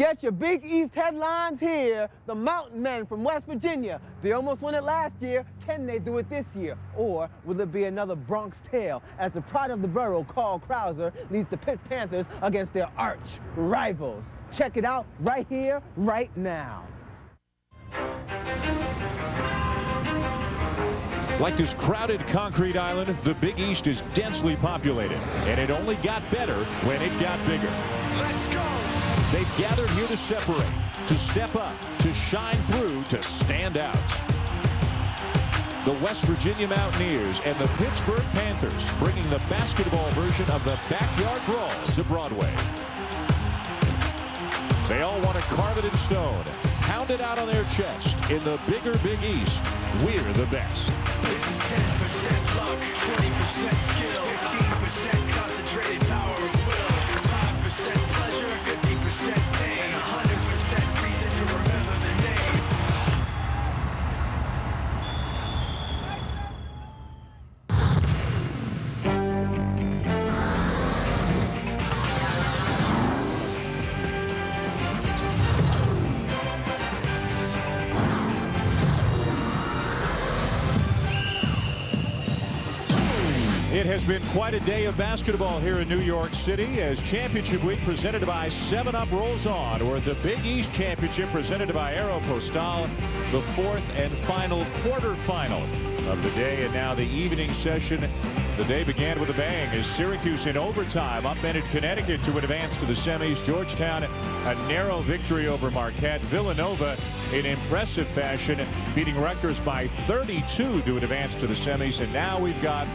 Get your Big East headlines here. The Mountain Men from West Virginia. They almost won it last year. Can they do it this year? Or will it be another Bronx tale as the pride of the borough, Carl Krauser, leads the Pitt Panthers against their arch rivals? Check it out right here, right now. Like this crowded concrete island, the Big East is densely populated, and it only got better when it got bigger. Let's go! They've gathered here to separate, to step up, to shine through, to stand out. The West Virginia Mountaineers and the Pittsburgh Panthers bringing the basketball version of the backyard brawl to Broadway. They all want to carve it in stone, pound it out on their chest. In the bigger Big East, we're the best. This is 10% luck, 20% skill, 15% concentrated power of will, 5% pleasure, 50% pain, 100% reason to remember the name. It has been quite a day of basketball here in New York City as Championship Week presented by 7-Up rolls on, or the Big East Championship presented by Aeropostale, the fourth and final quarterfinal of the day, and now the evening session. The day began with a bang as Syracuse in overtime upended Connecticut to advance to the semis. Georgetown a narrow victory over Marquette. Villanova in impressive fashion beating Rutgers by 32 to advance to the semis. And now we've got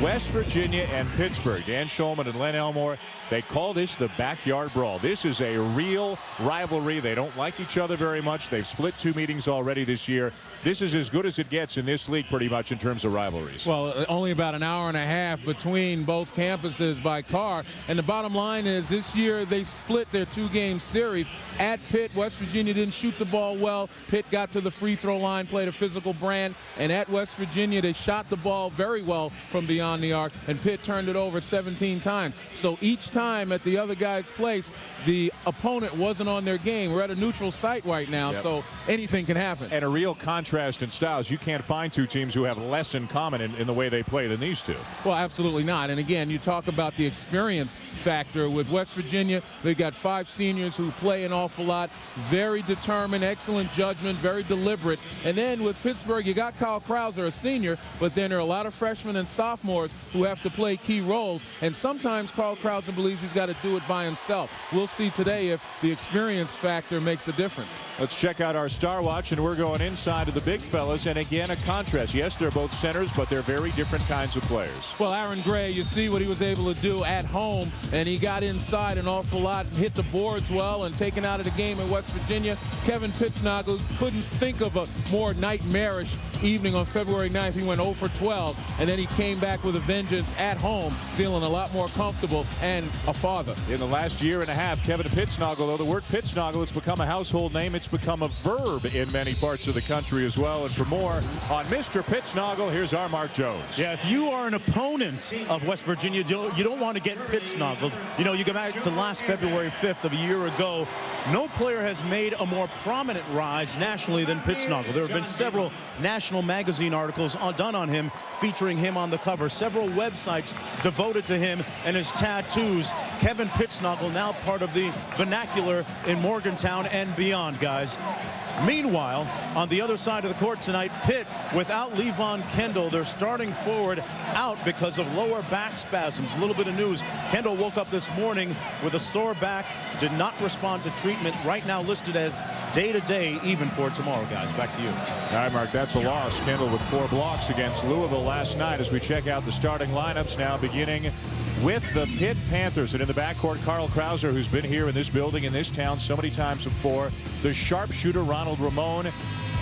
West Virginia and Pittsburgh. Dan Shulman and Len Elmore, they call this the backyard brawl. This is a real rivalry. They don't like each other very much. They've split 2 meetings already this year. This is as good as it gets in this league pretty much in terms of rivalries. Well, only about an hour and a half between both campuses by car. And the bottom line is this year they split their 2-game series. At Pitt, West Virginia didn't shoot the ball well. Pitt got to the free throw line, played a physical brand. And at West Virginia, they shot the ball very well from beyond the arc, and Pitt turned it over 17 times. So each time at the other guy's place, the opponent wasn't on their game. We're at a neutral site right now, so anything can happen. And a real contrast in styles. You can't find 2 teams who have less in common in the way they play than these 2. Well, absolutely not. And again, you talk about the experience factor with West Virginia. They've got 5 seniors who play an awful lot, very determined, excellent judgment, very deliberate. And then with Pittsburgh, you got Kyle Krauser, a senior, but then there are a lot of freshmen and sophomores who have to play key roles. And sometimes Carl Krauser believes he's got to do it by himself. We'll see today if the experience factor makes a difference. Let's check out our Star Watch, and we're going inside to the big fellas. And again, a contrast. Yes, they're both centers, but they're very different kinds of players. Well, Aaron Gray, you see what he was able to do at home, and he got inside an awful lot, hit the boards well, and taken out of the game in West Virginia. Kevin Pittsnogle couldn't think of a more nightmarish evening on February 9th. He went 0 for 12, and then he came back with a vengeance at home, feeling a lot more comfortable and a father. In the last year and a half, Kevin Pittsnogle, though the word Pittsnogle, it's become a household name. It's become a verb in many parts of the country as well. And for more on Mr. Pittsnogle, here's our Mark Jones. Yeah, if you are an opponent of West Virginia, you don't want to get Pittsnogled. You know, you go back to last February 5th of a year ago. No player has made a more prominent rise nationally than Pittsnogle. There have been several national magazine articles done on him, featuring him on the cover. Several websites devoted to him and his tattoos. Kevin Pittsnogle now part of the vernacular in Morgantown and beyond, guys. Meanwhile, on the other side of the court tonight, Pitt, without Levon Kendall, their starting forward, out because of lower back spasms. A little bit of news. Kendall woke up this morning with a sore back, did not respond to treatment. Right now listed as day-to-day, even for tomorrow, guys. Back to you. All right, Mark, that's a loss. Kendall with 4 blocks against Louisville last night as we check out the starting lineups now, beginning with the Pitt Panthers. And in the backcourt, Carl Krauser, who's been here in this building, in this town so many times before. The sharpshooter, Ronald Ramon,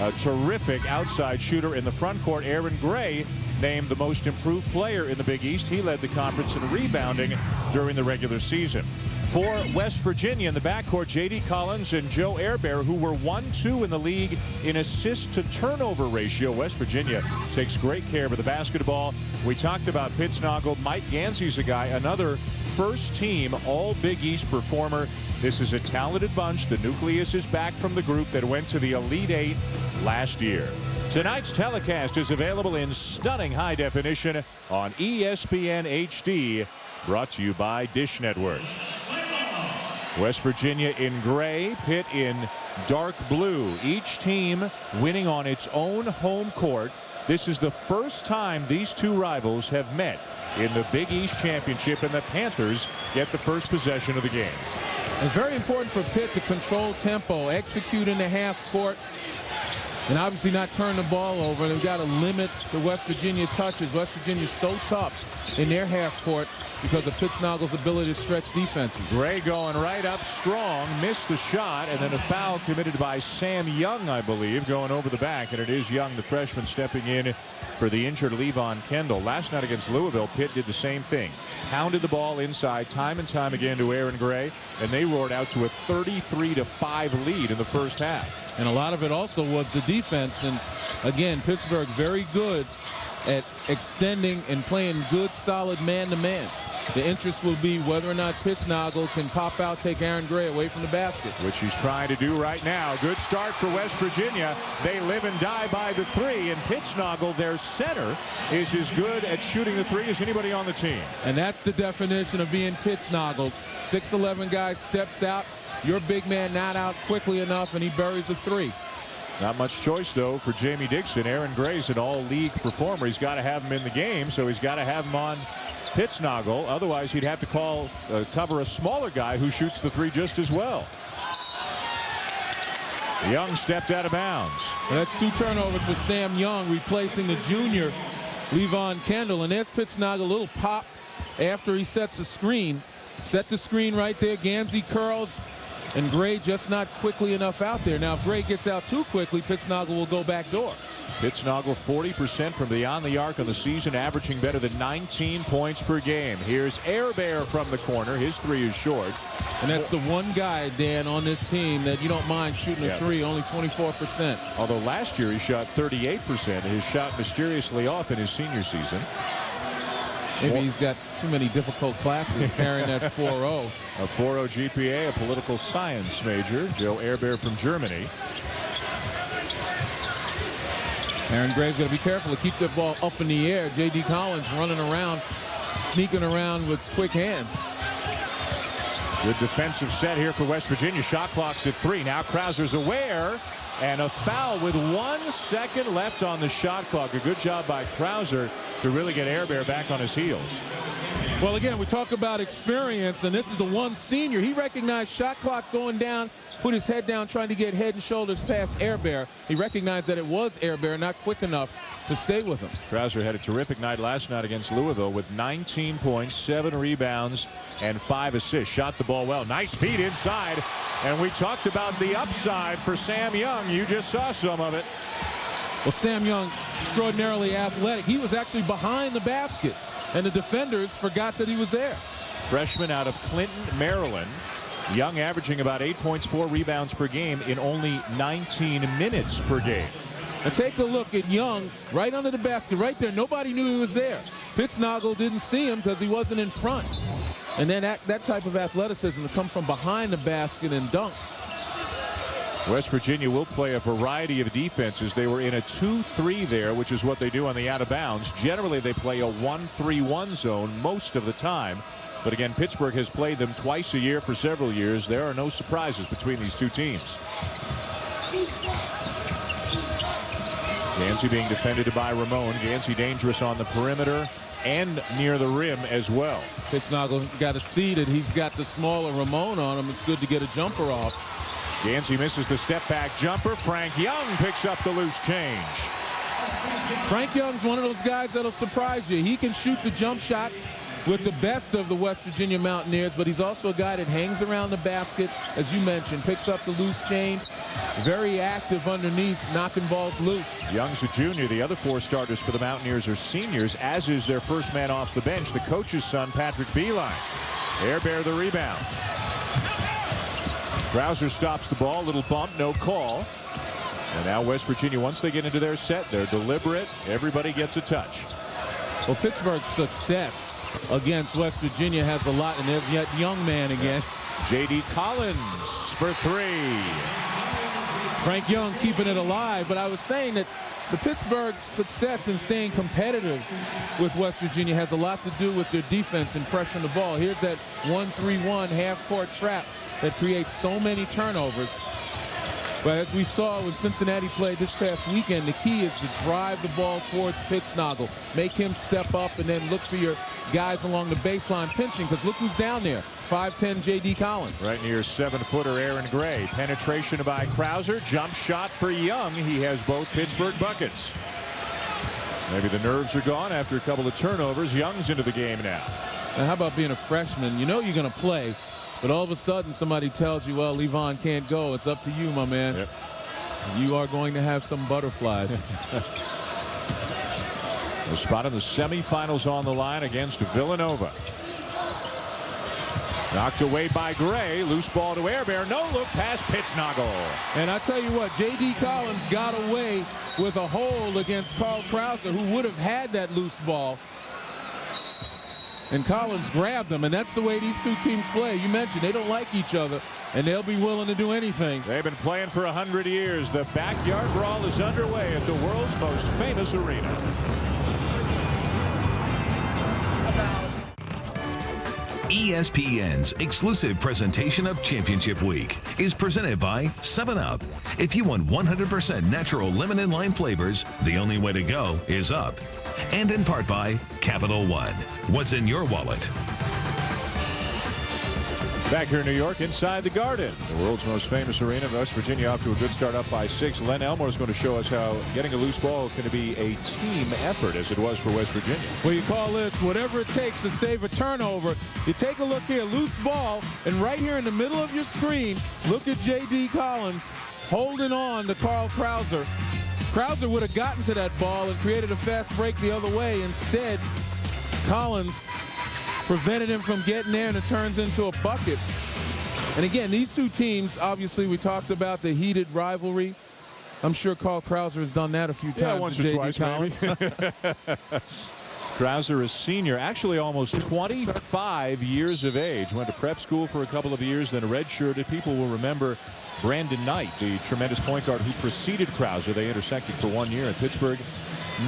a terrific outside shooter. In the front court, Aaron Gray, named the most improved player in the Big East. He led the conference in rebounding during the regular season. For West Virginia in the backcourt, J.D. Collins and Joe Airbear, who were 1-2 in the league in assist-to-turnover ratio. West Virginia takes great care of the basketball. We talked about Pittsnogle. Mike Gansey's a guy, another first-team All-Big East performer. This is a talented bunch. The nucleus is back from the group that went to the Elite Eight last year. Tonight's telecast is available in stunning high definition on ESPN HD, brought to you by Dish Network. West Virginia in gray, Pitt in dark blue. Each team winning on its own home court. This is the first time these two rivals have met in the Big East Championship, and the Panthers get the first possession of the game. It's very important for Pitt to control tempo, execute in the half court, and obviously not turn the ball over. They've got to limit the West Virginia touches. West Virginia's so tough in their half court because of Pittsnoggle's ability to stretch defenses. Gray going right up strong, missed the shot, and then a foul committed by Sam Young, I believe, going over the back. And it is Young, the freshman, stepping in for the injured Levon Kendall. Last night against Louisville, Pitt did the same thing. Pounded the ball inside time and time again to Aaron Gray, and they roared out to a 33-5 lead in the first half. And a lot of it also was the defense. And again, Pittsburgh very good at extending and playing good, solid man-to-man. The interest will be whether or not Pittsnogle can pop out, take Aaron Gray away from the basket. Which he's trying to do right now. Good start for West Virginia. They live and die by the three, and Pittsnogle, their center, is as good at shooting the three as anybody on the team. And that's the definition of being Pittsnogle. 6'11" guy steps out. Your big man not out quickly enough, and he buries a three. Not much choice, though, for Jamie Dixon. Aaron Gray's an all-league performer. He's got to have him in the game, so he's got to have him on Pittsnogle. Otherwise, he'd have to cover a smaller guy who shoots the three just as well. Young stepped out of bounds. And that's 2 turnovers for Sam Young, replacing the junior Levon Kendall. And there's Pittsnogle, a little pop after he sets a screen. Set the screen right there. Gansey curls, and Gray just not quickly enough out there. Now, if Gray gets out too quickly, Pittsnogle will go back door. Pittsnogle 40% from beyond the arc on the season, averaging better than 19 points per game. Here's Airbear from the corner. His three is short. And that's the one guy, Dan, on this team that you don't mind shooting a three, only 24%. Although last year he shot 38%. His shot mysteriously off in his senior season. Maybe he's got too many difficult classes carrying that 4.0. A 4.0 GPA, a political science major. Joe Airbear from Germany. Aaron Gray's got to be careful to keep the ball up in the air. J.D. Collins running around, sneaking around with quick hands. Good defensive set here for West Virginia. Shot clock's at 3. Now Krauser's aware, and a foul with 1 second left on the shot clock. A good job by Krauser to really get Airbear back on his heels. Well, again, we talk about experience, and this is the one senior. He recognized shot clock going down, put his head down, trying to get head and shoulders past Airbear. He recognized that it was Airbear, not quick enough to stay with him. Krauser had a terrific night last night against Louisville with 19 points, 7 rebounds, and 5 assists. Shot the ball well. Nice feed inside. And we talked about the upside for Sam Young. You just saw some of it. Well, Sam Young, extraordinarily athletic. He was actually behind the basket, and the defenders forgot that he was there. Freshman out of Clinton, Maryland. Young averaging about 8 points, 4 rebounds per game in only 19 minutes per game. And take a look at Young right under the basket, right there. Nobody knew he was there. Pittsnogle didn't see him because he wasn't in front. And then that type of athleticism to come from behind the basket and dunk. West Virginia will play a variety of defenses. They were in a 2-3 there, which is what they do on the out of bounds. Generally, they play a 1-3-1 zone most of the time. But again, Pittsburgh has played them twice a year for several years. There are no surprises between these two teams. Gansey being defended by Ramon. Gansey dangerous on the perimeter and near the rim as well. Pittsnogle got to see that he's got the smaller Ramon on him. It's good to get a jumper off. Gansey misses the step back jumper. Frank Young picks up the loose change. Frank Young's one of those guys that'll surprise you. He can shoot the jump shot with the best of the West Virginia Mountaineers, but he's also a guy that hangs around the basket, as you mentioned, picks up the loose change, very active underneath, knocking balls loose. Young's a junior. The other 4 starters for the Mountaineers are seniors, as is their first man off the bench, the coach's son, Patrick Beeline. Airbear the rebound. Krauser stops the ball, little bump, no call. And now West Virginia, once they get into their set, they're deliberate. Everybody gets a touch. Well, Pittsburgh's success against West Virginia has a lot, and there's that young man again. J.D. Collins for 3. Frank Young keeping it alive, but I was saying that the Pittsburgh success in staying competitive with West Virginia has a lot to do with their defense and pressuring the ball. Here's that 1-3-1 half-court trap that creates so many turnovers. But as we saw when Cincinnati played this past weekend, the key is to drive the ball towards Pittsnogle, make him step up, and then look for your guys along the baseline pinching, because look who's down there, 5'10" J.D. Collins. Right near 7-footer Aaron Gray. Penetration by Krauser. Jump shot for Young. He has both Pittsburgh buckets. Maybe the nerves are gone after a couple of turnovers. Young's into the game now. Now, how about being a freshman? You know you're going to play, but all of a sudden somebody tells you, well, Levon can't go. It's up to you, my man. Yep. You are going to have some butterflies. A spot in the semifinals on the line against Villanova. Knocked away by Gray. Loose ball to Airbear. No look past Pittsnogle. And I tell you what, J.D. Collins got away with a hold against Carl Krauser, who would have had that loose ball. And Collins grabbed them, and that's the way these two teams play. You mentioned they don't like each other, and they'll be willing to do anything. They've been playing for 100 years. The backyard brawl is underway at the world's most famous arena. ESPN's exclusive presentation of Championship Week is presented by 7-Up. If you want 100% natural lemon and lime flavors, the only way to go is up. And in part by Capital One. What's in your wallet? Back here in New York, inside the Garden, the world's most famous arena. West Virginia off to a good start, up by 6. Len Elmore is going to show us how getting a loose ball is going to be a team effort, as it was for West Virginia. Well, you call this whatever it takes to save a turnover. You take a look here, loose ball, and right here in the middle of your screen, look at J.D. Collins holding on to Carl Krauser. Krauser would have gotten to that ball and created a fast break the other way. Instead, Collins prevented him from getting there, and it turns into a bucket. And again, these two teams, obviously we talked about the heated rivalry. I'm sure Carl Krauser has done that a few times. Once or twice, Collins. Krauser is senior, actually almost 25 years of age. Went to prep school for a couple of years, then redshirted. People will remember Brandon Knight, the tremendous point guard who preceded Krauser. They intersected for 1 year in Pittsburgh.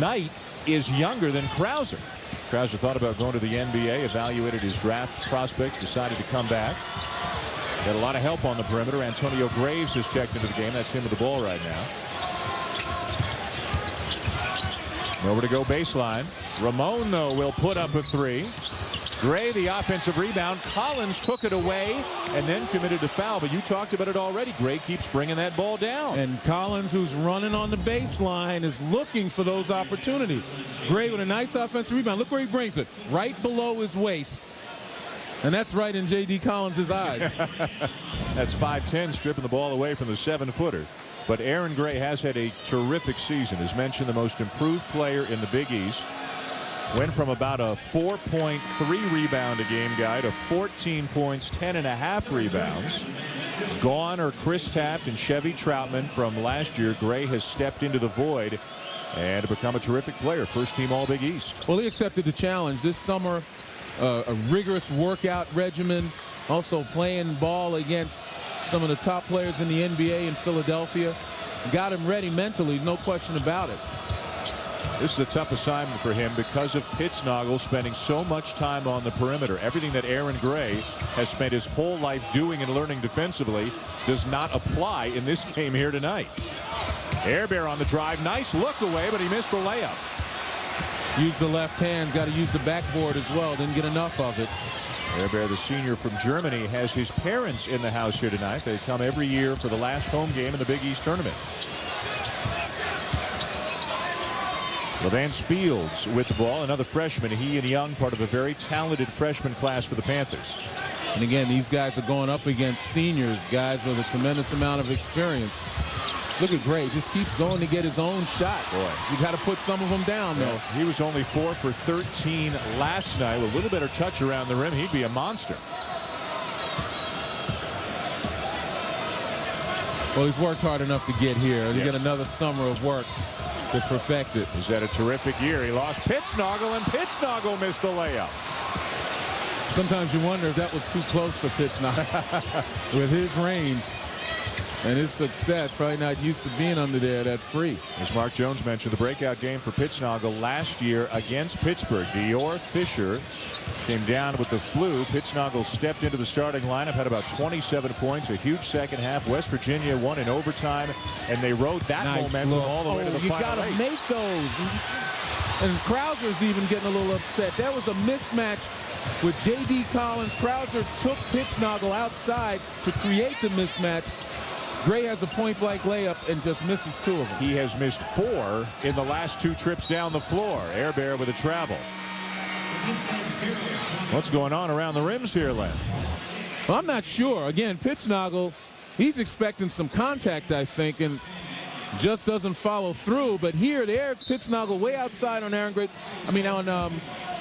Knight is younger than Krauser. Krauser thought about going to the NBA, evaluated his draft prospects, decided to come back. Got a lot of help on the perimeter. Antonio Graves has checked into the game. That's him with the ball right now. Over to go baseline. Ramon, though, will put up a 3. Gray, the offensive rebound. Collins took it away and then committed a foul. But you talked about it already. Gray keeps bringing that ball down. And Collins, who's running on the baseline, is looking for those opportunities. Gray with a nice offensive rebound. Look where he brings it. Right below his waist. And that's right in J.D. Collins' eyes. That's 5'10", stripping the ball away from the 7-footer. But Aaron Gray has had a terrific season. As mentioned, the most improved player in the Big East. Went from about a 4.3 rebound a game guy to 14 points, 10.5 rebounds. Gone are Chris Taft and Chevy Troutman from last year. Gray has stepped into the void and become a terrific player. First team All Big East. Well, he accepted the challenge this summer. A rigorous workout regimen. Also playing ball against some of the top players in the NBA in Philadelphia. Got him ready mentally, no question about it. This is a tough assignment for him because of Pittsnogle spending so much time on the perimeter. Everything that Aaron Gray has spent his whole life doing and learning defensively does not apply in this game here tonight. Airbear on the drive. Nice look away, but he missed the layup. Use the left hand. Got to use the backboard as well. Didn't get enough of it. Airbear, the senior from Germany, has his parents in the house here tonight. They come every year for the last home game in the Big East tournament. Levance Fields with the ball, another freshman. He and Young, part of a very talented freshman class for the Panthers. And again, these guys are going up against seniors, guys with a tremendous amount of experience. Look at Gray, just keeps going to get his own shot. Boy, you got to put some of them down, though. He was only 4 for 13 last night. With a little better touch around the rim, he'd be a monster. Well, he's worked hard enough to get here. To get another summer of work. to perfect it. He's had a terrific year. He lost Pittsnogle, and Pittsnogle missed the layup. Sometimes you wonder if that was too close for Pittsnogle. With his range and his success, probably not used to being under there that free. As Mark Jones mentioned, the breakout game for Pittsnogle last year against Pittsburgh. Dior Fisher came down with the flu. Pittsnogle stepped into the starting lineup, had about 27 points, a huge second half. West Virginia won in overtime, and they rode that momentum all the way to the final. You got to make those. And Krauser's even getting a little upset. There was a mismatch with J.D. Collins. Krauser took Pittsnogle outside to create the mismatch. Gray has a point-blank layup and just misses 2 of them. He has missed 4 in the last 2 trips down the floor. Air Bear with a travel. What's going on around the rims here, Len? Well, I'm not sure. Again, Pittsnogle, he's expecting some contact, I think, and just doesn't follow through. But there's Pittsnogle way outside on Aaron Gray. I mean, on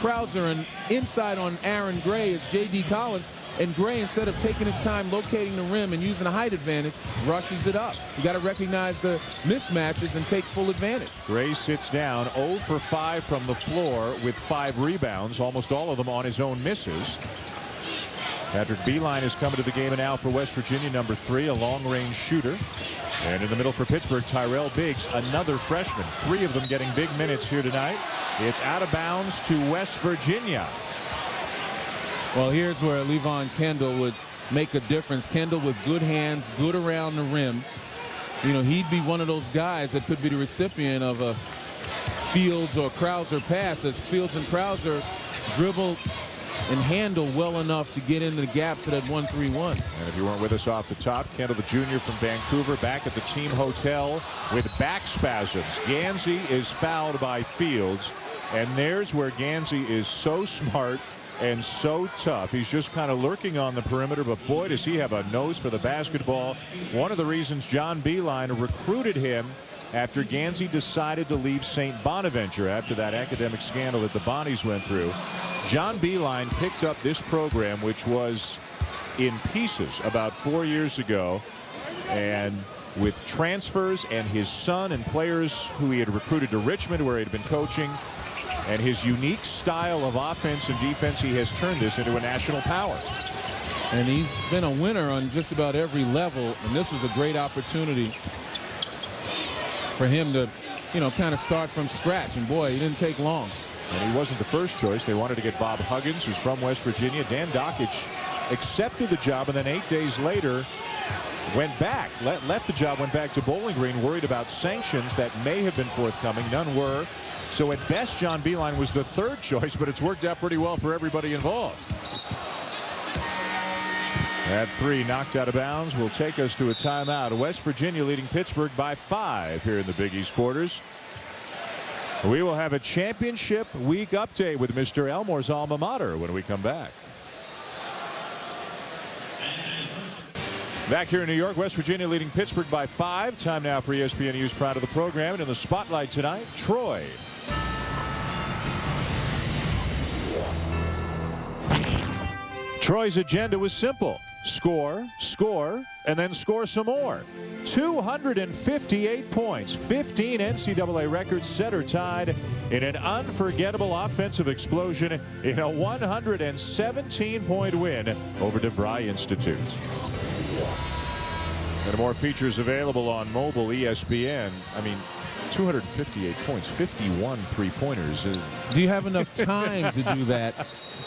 Krauser, and inside on Aaron Gray is J.D. Collins. And Gray, instead of taking his time locating the rim and using a height advantage, rushes it up. You got to recognize the mismatches and take full advantage. Gray sits down 0 for 5 from the floor with 5 rebounds, almost all of them on his own misses. Patrick Beeline is coming to the game now for West Virginia, number 3, a long-range shooter. And in the middle for Pittsburgh, Tyrell Biggs, another freshman. 3 of them getting big minutes here tonight. It's out of bounds to West Virginia. Well, here's where Levon Kendall would make a difference. Kendall with good hands, good around the rim. You know, he'd be one of those guys that could be the recipient of a Fields or Krauser pass, as Fields and Krauser dribble and handle well enough to get into the gaps of that 1-3-1. And if you weren't with us off the top, Kendall the Jr. from Vancouver back at the team hotel with back spasms. Gansey is fouled by Fields, and there's where Gansey is so smart and so tough. He's just kind of lurking on the perimeter, but boy, does he have a nose for the basketball. One of the reasons John Beeline recruited him after Gansey decided to leave St. Bonaventure after that academic scandal that the Bonnies went through. John Beeline picked up this program, which was in pieces about 4 years ago, and with transfers and his son and players who he had recruited to Richmond, where he had been coaching, and his unique style of offense and defense, he has turned this into a national power. And he's been a winner on just about every level, and this was a great opportunity for him to, you know, kind of start from scratch. And boy, he didn't take long. And he wasn't the first choice. They wanted to get Bob Huggins, who's from West Virginia. Dan Dockich accepted the job, and then 8 days later went back, left the job, went back to Bowling Green, worried about sanctions that may have been forthcoming. None were. So at best, John Beeline was the third choice, but it's worked out pretty well for everybody involved. That 3 knocked out of bounds will take us to a timeout. West Virginia leading Pittsburgh by 5 here in the Big East quarters. We will have a championship week update with Mr. Elmore's alma mater when we come back. Back here in New York, West Virginia leading Pittsburgh by 5. Time now for ESPN News Proud of the program. And in the spotlight tonight, Troy. Troy's agenda was simple. Score, score, and then score some more. 258 points, 15 NCAA records set or tied in an unforgettable offensive explosion in a 117-point win over DeVry Institute. And more features available on mobile ESPN. I mean, 258 points, 51 three-pointers. Do you have enough time to do that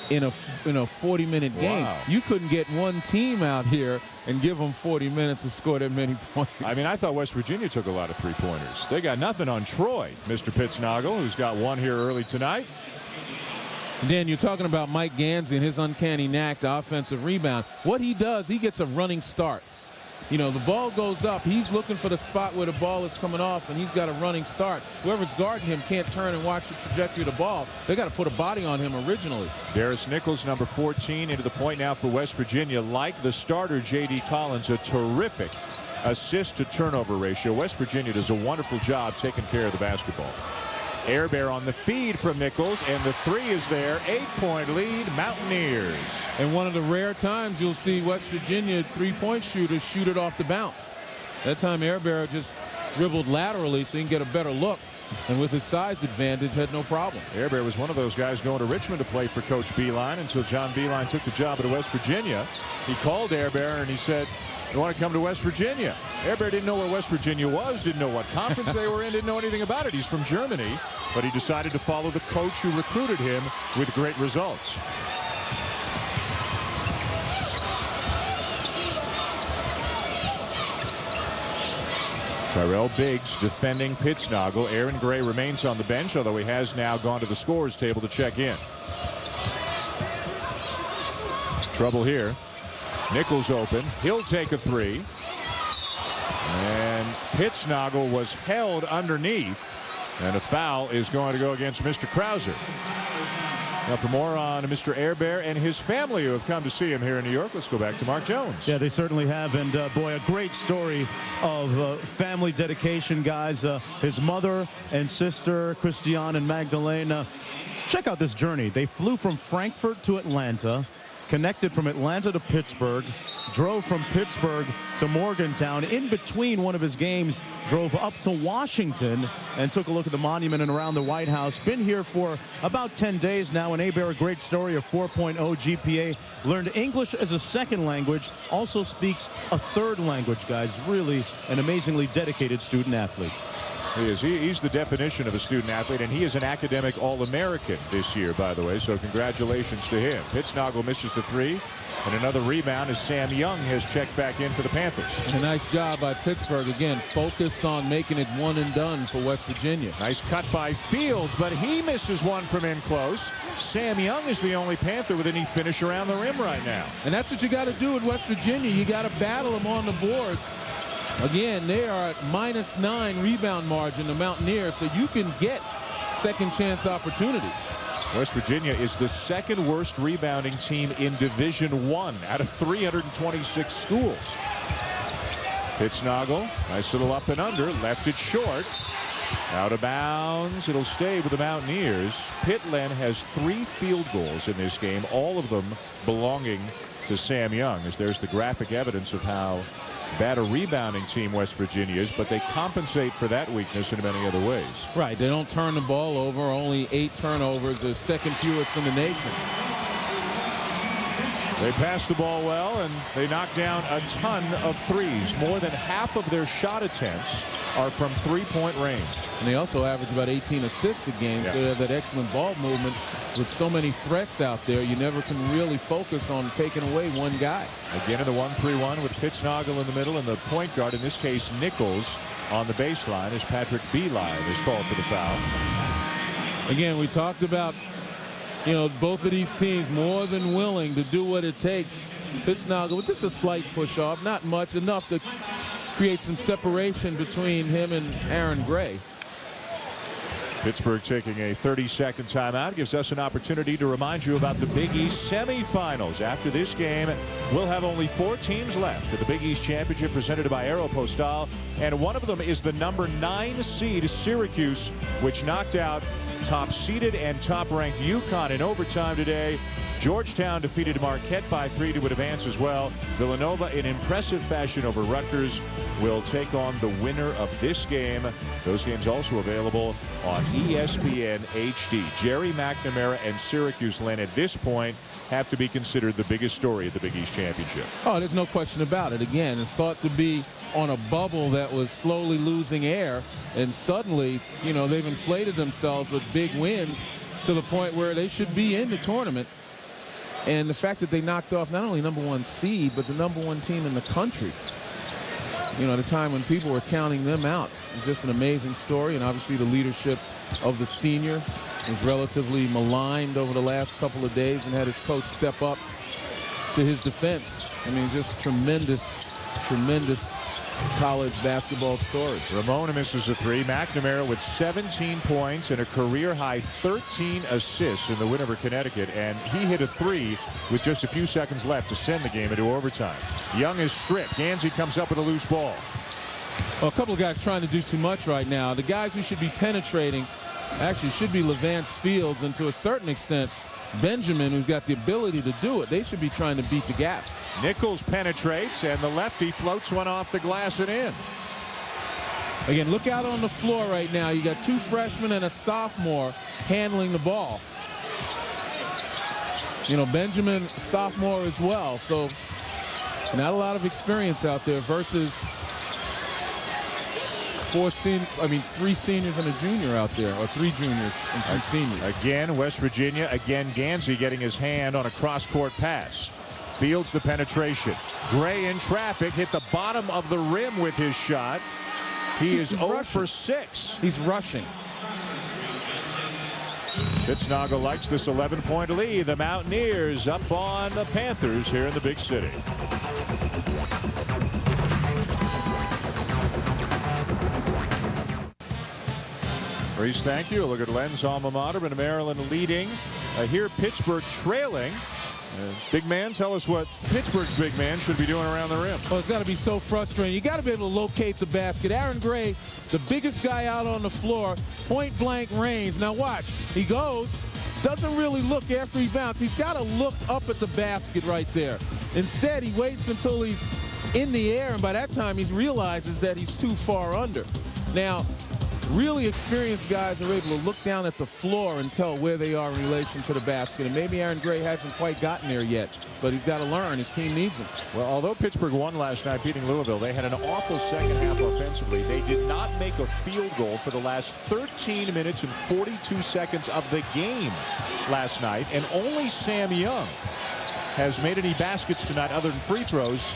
in a 40-minute game? Wow. You couldn't get one team out here and give them 40 minutes to score that many points. I mean, I thought West Virginia took a lot of three-pointers. They got nothing on Troy. Mr. Pittsnogle, who's got one here early tonight. Dan, you're talking about Mike Gansey and his uncanny knack to offensive rebound. What he does, he gets a running start. You know, the ball goes up. He's looking for the spot where the ball is coming off, and he's got a running start. Whoever's guarding him can't turn and watch the trajectory of the ball. They got to put a body on him originally. Darius Nichols, number 14, into the point now for West Virginia. Like the starter, J.D. Collins, a terrific assist-to-turnover ratio. West Virginia does a wonderful job taking care of the basketball. Air Bear on the feed from Nichols, and the 3 is there. 8-point lead, Mountaineers. And one of the rare times you'll see West Virginia three-point shooters shoot it off the bounce. That time Air Bear just dribbled laterally so he can get a better look. And with his size advantage, had no problem. Airbear was one of those guys going to Richmond to play for Coach Beeline until John Beeline took the job at West Virginia. He called Airbear and he said, "You want to come to West Virginia?" Airbear didn't know where West Virginia was, didn't know what conference they were in, didn't know anything about it. He's from Germany, but he decided to follow the coach who recruited him with great results. Tyrell Biggs defending Pittsnogle. Aaron Gray remains on the bench, although he has now gone to the scorer's table to check in. Trouble here. Nichols open. He'll take a three. And Pittsnogle was held underneath. And a foul is going to go against Mr. Krauser. Now for more on Mr. Airbear and his family who have come to see him here in New York, let's go back to Mark Jones. Yeah, they certainly have. And boy, a great story of family dedication, guys. His mother and sister, Christiane and Magdalena. Check out this journey. They flew from Frankfurt to Atlanta, connected from Atlanta to Pittsburgh, drove from Pittsburgh to Morgantown. In between one of his games, drove up to Washington and took a look at the monument and around the White House. Been here for about 10 days now. And Airbear, a great story, a 4.0 GPA. Learned English as a second language. Also speaks a third language, guys. Really an amazingly dedicated student athlete. He is. He's the definition of a student athlete, and he is an academic All-American this year, by the way, so congratulations to him. Pittsnogle misses the three, and another rebound as Sam Young has checked back in for the Panthers. And a nice job by Pittsburgh, again, focused on making it one and done for West Virginia. Nice cut by Fields, but he misses one from in close. Sam Young is the only Panther with any finish around the rim right now. And that's what you got to do at West Virginia. You got to battle them on the boards. Again, they are at -9 rebound margin, the Mountaineers, so you can get second chance opportunities. West Virginia is the second worst rebounding team in Division I out of 326 schools. Pittsnogle, nice little up and under, left it short. Out of bounds. It'll stay with the Mountaineers. Pittland has 3 field goals in this game, all of them belonging to Sam Young, as there's the graphic evidence of how bad a rebounding team West Virginia is, but they compensate for that weakness in many other ways. Right. They don't turn the ball over. Only 8 turnovers, the second fewest in the nation. They pass the ball well, and they knock down a ton of threes. More than half of their shot attempts are from three-point range. And they also average about 18 assists a game, so they have that excellent ball movement. With so many threats out there, you never can really focus on taking away one guy. Again in the 1-3-1 with Pittsnogle in the middle and the point guard, in this case Nichols, on the baseline as Patrick Beeline is called for the foul. Again, we talked about, you know, both of these teams more than willing to do what it takes. Pittsnogle with just a slight push off, not much, enough to create some separation between him and Aaron Gray. Pittsburgh taking a 30-second timeout gives us an opportunity to remind you about the Big East semifinals. After this game, we'll have only 4 teams left at the Big East Championship presented by Aeropostale, and one of them is the number 9 seed Syracuse, which knocked out top-seeded and top-ranked UConn in overtime today. Georgetown defeated Marquette by 3 to advance as well. Villanova, in impressive fashion over Rutgers, will take on the winner of this game. Those games also available on ESPN HD. Jerry McNamara and Syracuse, Len, at this point have to be considered the biggest story at the Big East Championship. Oh, there's no question about it. Again, it's thought to be on a bubble that was slowly losing air, and suddenly, you know, they've inflated themselves with big wins to the point where they should be in the tournament. And the fact that they knocked off not only number 1 seed, but the number 1 team in the country, you know, at a time when people were counting them out, it's just an amazing story. And obviously the leadership of the senior was relatively maligned over the last couple of days and had his coach step up to his defense. I mean, just tremendous, tremendous college basketball story. Ramona misses a 3. McNamara with 17 points and a career-high 13 assists in the win over Connecticut, and he hit a 3 with just a few seconds left to send the game into overtime. Young is stripped. Gansey comes up with a loose ball. Well, a couple of guys trying to do too much right now. The guys who should be penetrating actually should be Levance Fields, and to a certain extent Benjamin, who's got the ability to do it. They should be trying to beat the gaps. Nichols penetrates, and the lefty floats one off the glass and in. Again, look out on the floor right now. You got 2 freshmen and a sophomore handling the ball. You know, Benjamin, sophomore as well. So not a lot of experience out there versus 3 seniors and a junior out there, or 3 juniors and 2 seniors. Again, West Virginia. Again, Gansey getting his hand on a cross-court pass. Fields the penetration. Gray in traffic, hit the bottom of the rim with his shot. He is 0 for 6. He's rushing. Pittsnogle likes this 11-point lead. The Mountaineers up on the Panthers here in the big city. Reese, thank you. Look at Len's alma mater, and Maryland leading. Here, Pittsburgh trailing. Big man, tell us what Pittsburgh's big man should be doing around the rim. Well, it's got to be so frustrating. You got to be able to locate the basket. Aaron Gray, the biggest guy out on the floor, point blank range. Now watch, he goes, doesn't really look after he bounces. He's got to look up at the basket right there. Instead, he waits until he's in the air, and by that time, he realizes that he's too far under. Now, really experienced guys are able to look down at the floor and tell where they are in relation to the basket. And maybe Aaron Gray hasn't quite gotten there yet, but he's got to learn. His team needs him. Well, although Pittsburgh won last night, beating Louisville, they had an awful second half offensively. They did not make a field goal for the last 13 minutes and 42 seconds of the game last night. And only Sam Young has made any baskets tonight other than free throws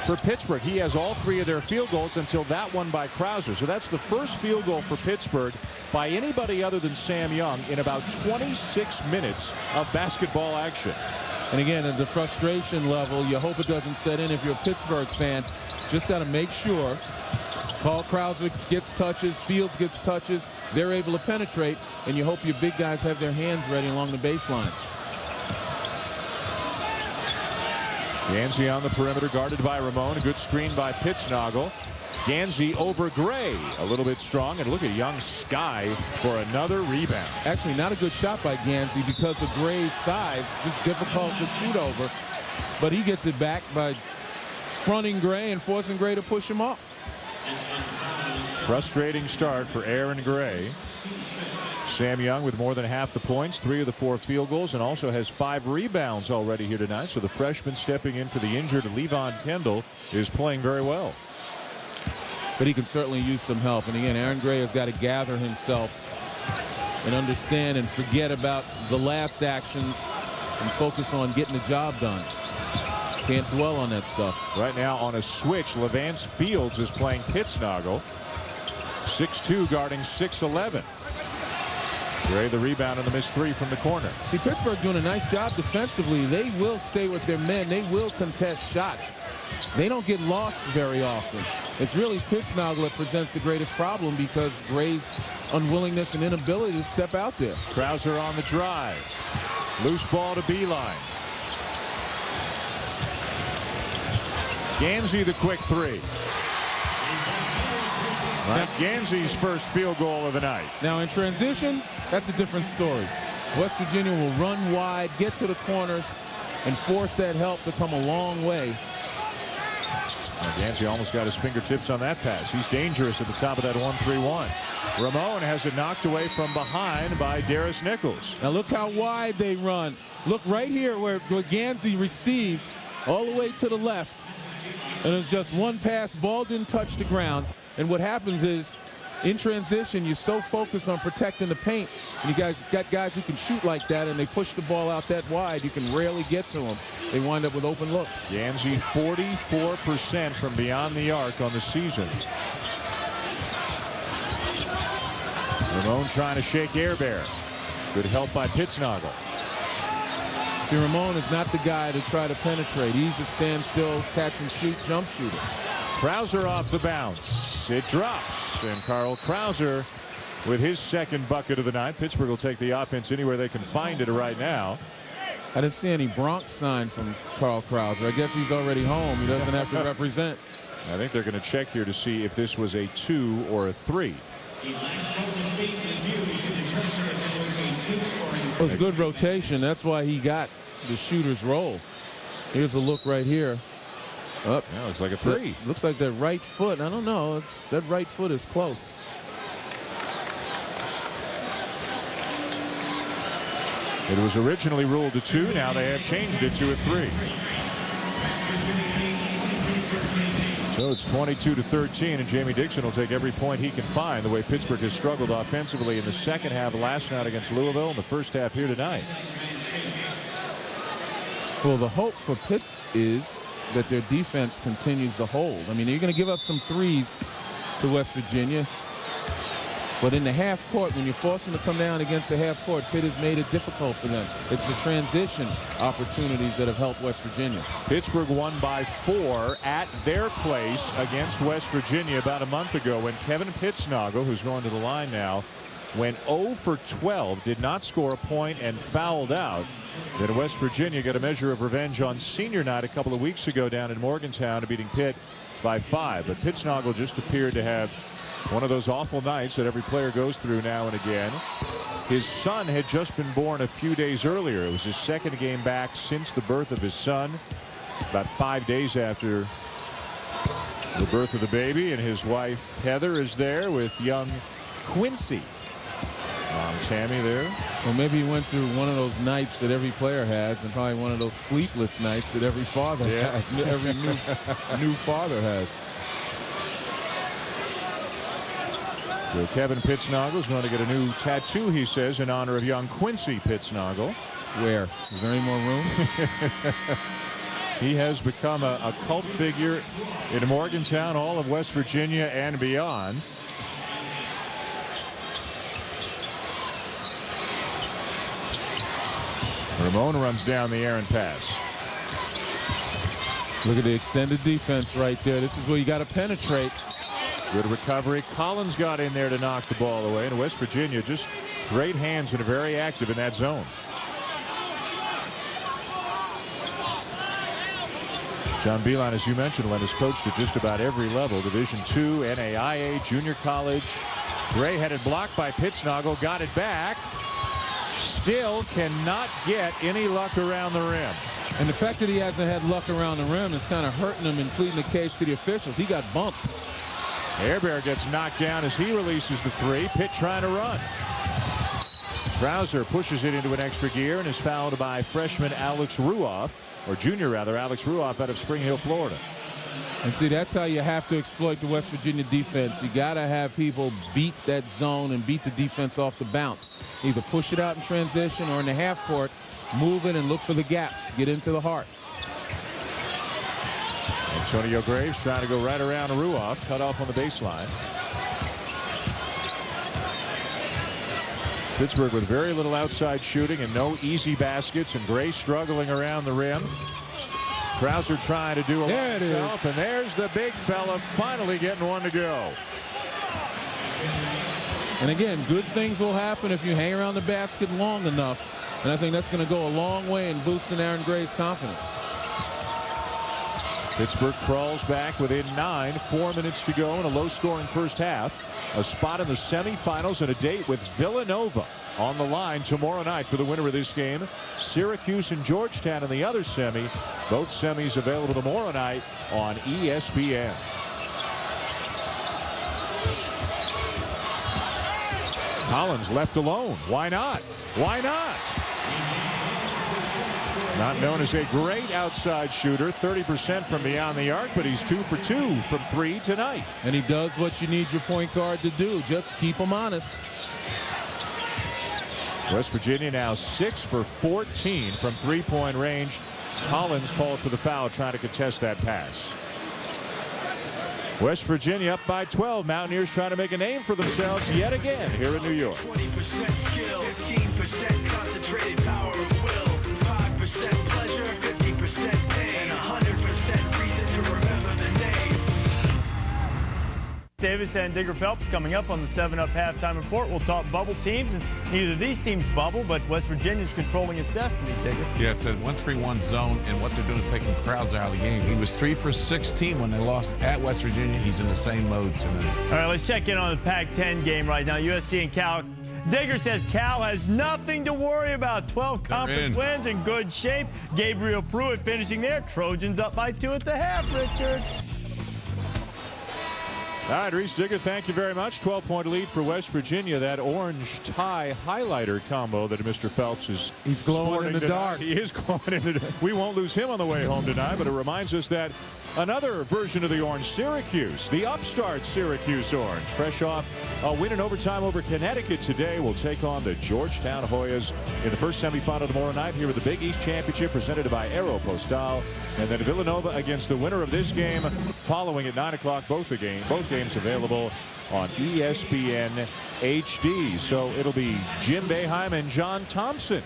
for Pittsburgh. He has all 3 of their field goals until that one by Krauser. So that's the first field goal for Pittsburgh by anybody other than Sam Young in about 26 minutes of basketball action. And again, at the frustration level, you hope it doesn't set in if you're a Pittsburgh fan. Just got to make sure Paul Krauser gets touches, Fields gets touches, they're able to penetrate, and you hope your big guys have their hands ready along the baseline. Gansey on the perimeter, guarded by Ramon. A good screen by Pittsnogle. Gansey over Gray, a little bit strong, and look at young Sky for another rebound. Actually, not a good shot by Gansey because of Gray's size. Just difficult to shoot over, but he gets it back by fronting Gray and forcing Gray to push him off. Frustrating start for Aaron Gray. Sam Young with more than half the points, 3 of the 4 field goals, and also has 5 rebounds already here tonight. So the freshman stepping in for the injured Levon Kendall is playing very well. But he can certainly use some help. And again, Aaron Gray has got to gather himself and understand and forget about the last actions and focus on getting the job done. Can't dwell on that stuff. Right now on a switch, Levance Fields is playing Pittsnogle. 6'2", guarding 6'11". Gray the rebound and the missed 3 from the corner. See, Pittsburgh doing a nice job defensively. They will stay with their men. They will contest shots. They don't get lost very often. It's really Pittsnogle that presents the greatest problem because Gray's unwillingness and inability to step out there. Krauser on the drive. Loose ball to Beeline. Gansey the quick 3. Right. Gansey's first field goal of the night. Now in transition, that's a different story. West Virginia will run wide, get to the corners, and force that help to come a long way. Gansey almost got his fingertips on that pass. He's dangerous at the top of that 1-3-1. Ramon has it knocked away from behind by Darius Nichols. Now look how wide they run. Look right here where Gansey receives all the way to the left. And it's just one pass, ball didn't touch the ground. And what happens is, in transition, you're so focused on protecting the paint, and you guys got guys who can shoot like that, and they push the ball out that wide. You can rarely get to them. They wind up with open looks. Gansey 44% from beyond the arc on the season. Ramon trying to shake Airbear. Good help by Pittsnogle. See, Ramon is not the guy to try to penetrate. He's a stand-still, catch-and-shoot jump shooter. Krauser off the bounce. It drops. And Carl Krauser with his second bucket of the night. Pittsburgh will take the offense anywhere they can find it right now. I didn't see any Bronx sign from Carl Krauser. I guess he's already home. He doesn't have to represent. I think they're going to check here to see if this was a 2 or a 3. It was good rotation. That's why he got the shooter's role. Here's a look right here. Up. Yeah, looks like a three. Looks like that right foot. I don't know. That right foot is close. It was originally ruled a 2. Now they have changed it to a 3. So it's 22-13, and Jamie Dixon will take every point he can find. The way Pittsburgh has struggled offensively in the second half last night against Louisville, and the first half here tonight. Well, the hope for Pitt is that their defense continues to hold. I mean, you're going to give up some threes to West Virginia. But in the half court, when you force them to come down against the half court, Pitt has made it difficult for them. It's the transition opportunities that have helped West Virginia. Pittsburgh won by 4 at their place against West Virginia about a month ago when Kevin Pittsnoggle, who's going to the line now, went 0 for 12, did not score a point, and fouled out. Then West Virginia got a measure of revenge on senior night a couple of weeks ago down in Morgantown, beating Pitt by 5. But Pittsnoggle just appeared to have one of those awful nights that every player goes through now and again. His son had just been born a few days earlier. It was his second game back since the birth of his son, about 5 days after the birth of the baby. And his wife Heather is there with young Quincy. Mom Tammy there. Well, maybe he went through one of those nights that every player has, and probably one of those sleepless nights that every father has, every new father has. So Kevin Pittsnoggle is going to get a new tattoo, he says, in honor of young Quincy Pittsnoggle. Where? Is there any more room? He has become a cult figure in Morgantown, all of West Virginia, and beyond. Ramon runs down the Aaron pass. Look at the extended defense right there. This is where you got to penetrate. Good recovery. Collins got in there to knock the ball away. And West Virginia just great hands and are very active in that zone. John Beilein, as you mentioned, Len, has coached at just about every level. Division II, NAIA, junior college. Gray-headed block by Pittsnoggle. Got it back. Still cannot get any luck around the rim. And the fact that he hasn't had luck around the rim is kind of hurting him and pleading the case to the officials. He got bumped. Airbear gets knocked down as he releases the 3. Pitt trying to run. Krauser pushes it into an extra gear and is fouled by freshman Alex Ruoff, or junior rather, Alex Ruoff out of Spring Hill, Florida. And see, that's how you have to exploit the West Virginia defense. You got to have people beat that zone and beat the defense off the bounce. Either push it out in transition or in the half court, move it and look for the gaps. Get into the heart. Antonio Graves trying to go right around Ruoff, cut off on the baseline. Pittsburgh with very little outside shooting and no easy baskets, and Gray struggling around the rim. Krauser trying to do it himself, and there's the big fella finally getting one to go. And again, good things will happen if you hang around the basket long enough, and I think that's going to go a long way in boosting Aaron Gray's confidence. Pittsburgh crawls back within 9, 4 minutes to go in a low-scoring first half. A spot in the semifinals and a date with Villanova on the line tomorrow night for the winner of this game. Syracuse and Georgetown in the other semi. Both semis available tomorrow night on ESPN. Collins left alone. Why not? Why not? Not known as a great outside shooter, 30% from beyond the arc, but he's 2 for 2 from 3 tonight. And he does what you need your point guard to do. Just keep him honest. West Virginia now 6 for 14 from three-point range. Collins called for the foul, trying to contest that pass. West Virginia up by 12. Mountaineers trying to make a name for themselves yet again here in New York. 20% skill, 15% concentrated power of will, 5% pleasure, 50% pain, 100% reason to remember the name. Davis and Digger Phelps coming up on the 7-Up halftime report. We'll talk bubble teams, and neither of these teams bubble, but West Virginia's controlling its destiny, Digger. Yeah, it's a 1-3-1 zone, and what they're doing is taking Krauser out of the game. He was 3 for 16 when they lost at West Virginia. He's in the same mode tonight. All right, let's check in on the Pac-10 game right now. USC and Cal Digger says Cal has nothing to worry about. 12 conference wins in good shape. Gabriel Pruitt finishing there. Trojans up by 2 at the half, Richard. All right, Reese Digger, thank you very much. 12-point lead for West Virginia. That orange tie highlighter combo that Mr. Phelps is He's glowing in the dark. He is glowing in the dark. We won't lose him on the way home tonight, but it reminds us that another version of the orange, Syracuse, the upstart Syracuse orange, fresh off a win in overtime over Connecticut today, will take on the Georgetown Hoyas in the first semifinal tomorrow night here with the Big East Championship presented by Aeropostale. And then Villanova against the winner of this game following at 9 o'clock. Both games available on ESPN HD. So it'll be Jim Boeheim and John Thompson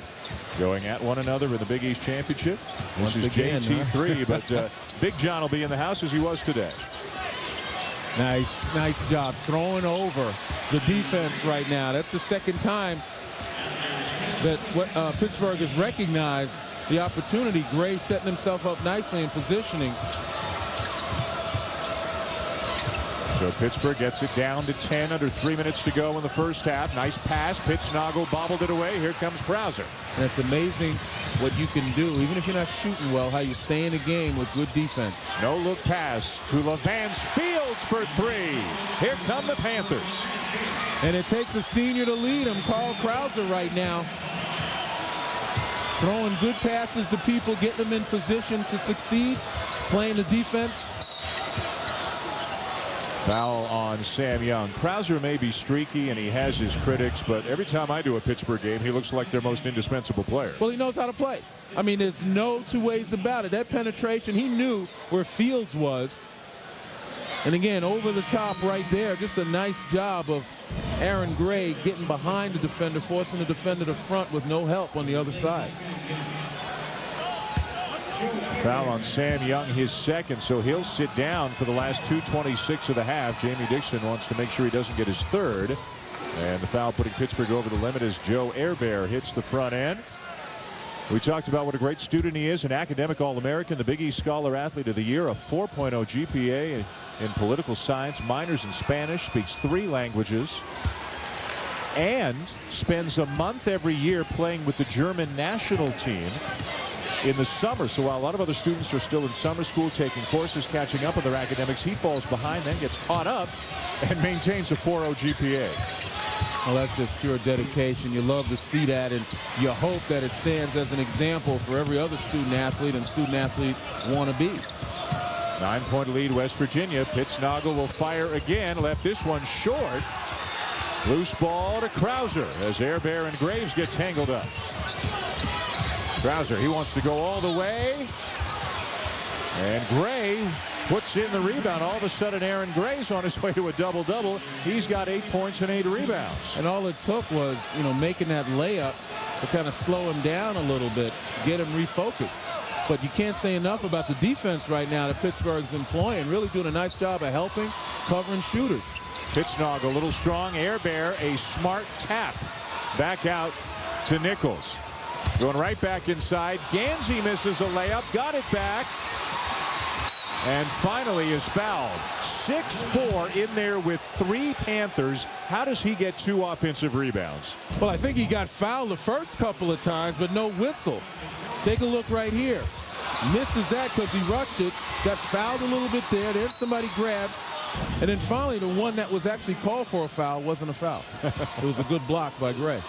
going at one another in the Big East Championship. This is JT3, but Big John will be in the house as he was today. Nice job throwing over the defense right now. That's the second time that Pittsburgh has recognized the opportunity. Gray setting himself up nicely in positioning. So Pittsburgh gets it down to 10 under 3 minutes to go in the first half. Nice pass. Pittsnoggle bobbled it away. Here comes Krauser. And it's amazing what you can do, even if you're not shooting well, how you stay in the game with good defense. No look pass to LaVance Fields for 3. Here come the Panthers. And it takes a senior to lead him, Carl Krauser right now. Throwing good passes to people, getting them in position to succeed, playing the defense. Foul on Sam Young. Krauser may be streaky and he has his critics, but every time I do a Pittsburgh game, he looks like their most indispensable player. Well, he knows how to play. I mean, there's no two ways about it. That penetration, he knew where Fields was. And again, over the top right there, just a nice job of Aaron Gray getting behind the defender, forcing the defender to front with no help on the other side. Foul on Sam Young, his second, so he'll sit down for the last 2:26 of the half. Jamie Dixon wants to make sure he doesn't get his third. And the foul putting Pittsburgh over the limit as Joe Airbear hits the front end. We talked about what a great student he is, an academic All-American, the Big East Scholar Athlete of the Year, a 4.0 GPA in political science, minors in Spanish, speaks 3 languages, and spends a month every year playing with the German national team in the summer. So while a lot of other students are still in summer school taking courses, catching up on their academics, he falls behind, then gets caught up and maintains a 4.0 GPA. Well, that's just pure dedication. You love to see that, and you hope that it stands as an example for every other student athlete and student athlete wannabe. 9-point lead, West Virginia. Pittsnoggle will fire again. Left this one short. Loose ball to Krauser as Airbear and Graves get tangled up. Krauser, he wants to go all the way. And Gray puts in the rebound. All of a sudden, Aaron Gray's on his way to a double-double. He's got 8 points and 8 rebounds. And all it took was, making that layup to kind of slow him down a little bit, get him refocused. But you can't say enough about the defense right now that Pittsburgh's employing. Really doing a nice job of helping, covering shooters. Pittsnoggle a little strong. Airbear, a smart tap. Back out to Nichols. Going right back inside. Gansey misses a layup. Got it back. And finally is fouled. 6'4" in there with 3 Panthers. How does he get 2 offensive rebounds? Well, I think he got fouled the first couple of times, but no whistle. Take a look right here. Misses that because he rushed it. Got fouled a little bit there. Then somebody grabbed. And then finally, the one that was actually called for a foul wasn't a foul. It was a good block by Gray.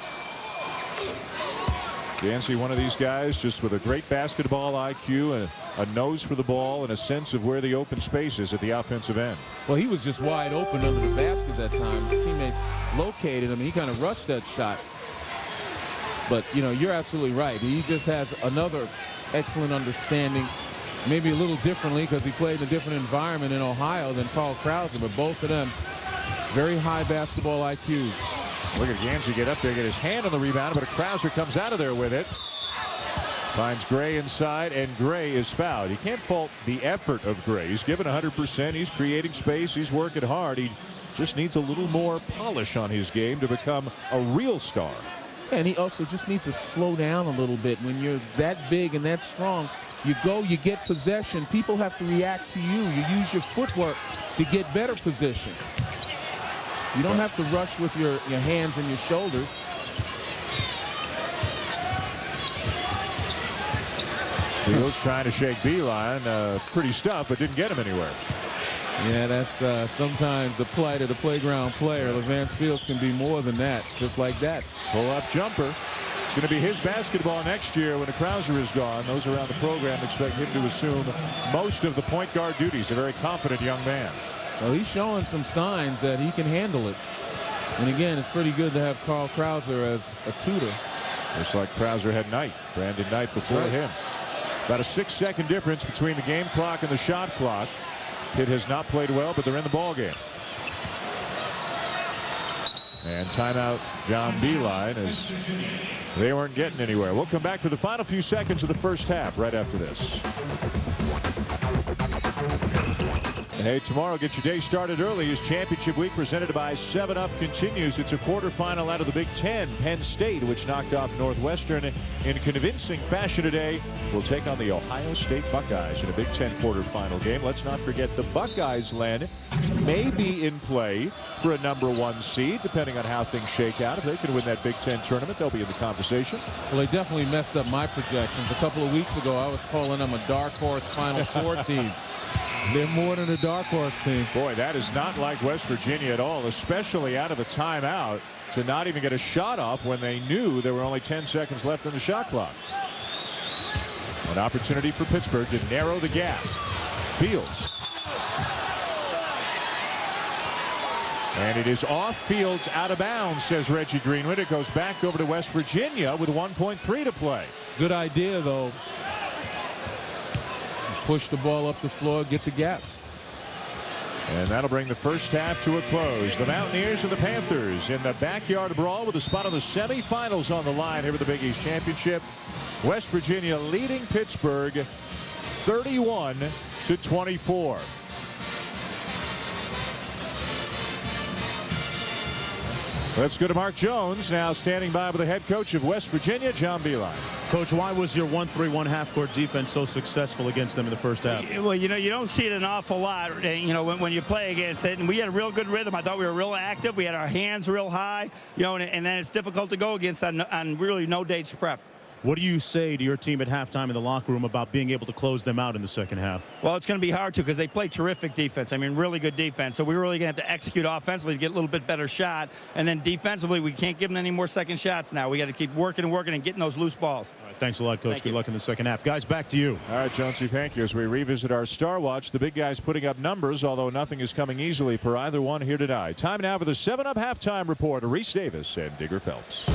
Gansey, one of these guys just with a great basketball IQ and a nose for the ball and a sense of where the open space is at the offensive end. Well, he was just wide open under the basket that time. His teammates located him, and he kind of rushed that shot. But, you're absolutely right. He just has another excellent understanding, maybe a little differently because he played in a different environment in Ohio than Carl Krauser, but both of them very high basketball IQs. Look at Gansey get up there, get his hand on the rebound, but Krauser comes out of there with it. Finds Gray inside, and Gray is fouled. You can't fault the effort of Gray. He's given 100%. He's creating space. He's working hard. He just needs a little more polish on his game to become a real star. And he also just needs to slow down a little bit. When you're that big and that strong, you go, you get possession. People have to react to you. You use your footwork to get better position. You don't have to rush with your hands and your shoulders. Fields trying to shake Beeline. Pretty stuff, but didn't get him anywhere. Yeah, that's sometimes the plight of the playground player. Levance Fields can be more than that, just like that. Pull-up jumper. It's going to be his basketball next year when the Krauser is gone. Those around the program expect him to assume most of the point guard duties. A very confident young man. Well, he's showing some signs that he can handle it. And again, it's pretty good to have Carl Krauser as a tutor. Just like Krauser had Knight, Brandon Knight before him. About a 6-second difference between the game clock and the shot clock. Pitt has not played well, but they're in the ball game. And timeout John Beeline, as they weren't getting anywhere. We'll come back for the final few seconds of the first half right after this. Hey, tomorrow get your day started early as championship week presented by 7-Up continues. It's a quarterfinal out of the Big Ten. Penn State, which knocked off Northwestern in convincing fashion today, will take on the Ohio State Buckeyes in a Big Ten quarterfinal game. Let's not forget the Buckeyes, Len, may be in play for a #1 seed, depending on how things shake out. If they can win that Big Ten tournament, they'll be in the conversation. Well, they definitely messed up my projections. A couple of weeks ago, I was calling them a dark horse Final Four team. They're more than a dark horse team. Boy, that is not like West Virginia at all, especially out of a timeout to not even get a shot off when they knew there were only 10 seconds left in the shot clock. An opportunity for Pittsburgh to narrow the gap. Fields. And it is off Fields, out of bounds, says Reggie Greenwood. It goes back over to West Virginia with 1.3 to play. Good idea, though. Push the ball up the floor, get the gaps. And that'll bring the first half to a close. The Mountaineers and the Panthers in the backyard brawl with a spot on the semifinals on the line here with the Big East Championship. West Virginia leading Pittsburgh 31-24. Let's go to Mark Jones now, standing by with the head coach of West Virginia, John Beeline. Coach, why was your 1-3-1 half-court defense so successful against them in the first half? Well, you know, you don't see it an awful lot, you know, when you play against it. And we had a real good rhythm. I thought we were real active. We had our hands real high, you know, and then it's difficult to go against on really no dates prep. What do you say to your team at halftime in the locker room about being able to close them out in the second half? Well, it's going to be hard to because they play terrific defense. I mean, really good defense. So we're really going to have to execute offensively to get a little bit better shot. And then defensively, we can't give them any more second shots now. We got to keep working and working and getting those loose balls. All right, thanks a lot, Coach. Good luck in the second half. Guys, back to you. All right, Jonesy, thank you. As we revisit our Star Watch, the big guys putting up numbers, although nothing is coming easily for either one here tonight. Time now for the 7-Up halftime report. Reese Davis and Digger Phelps.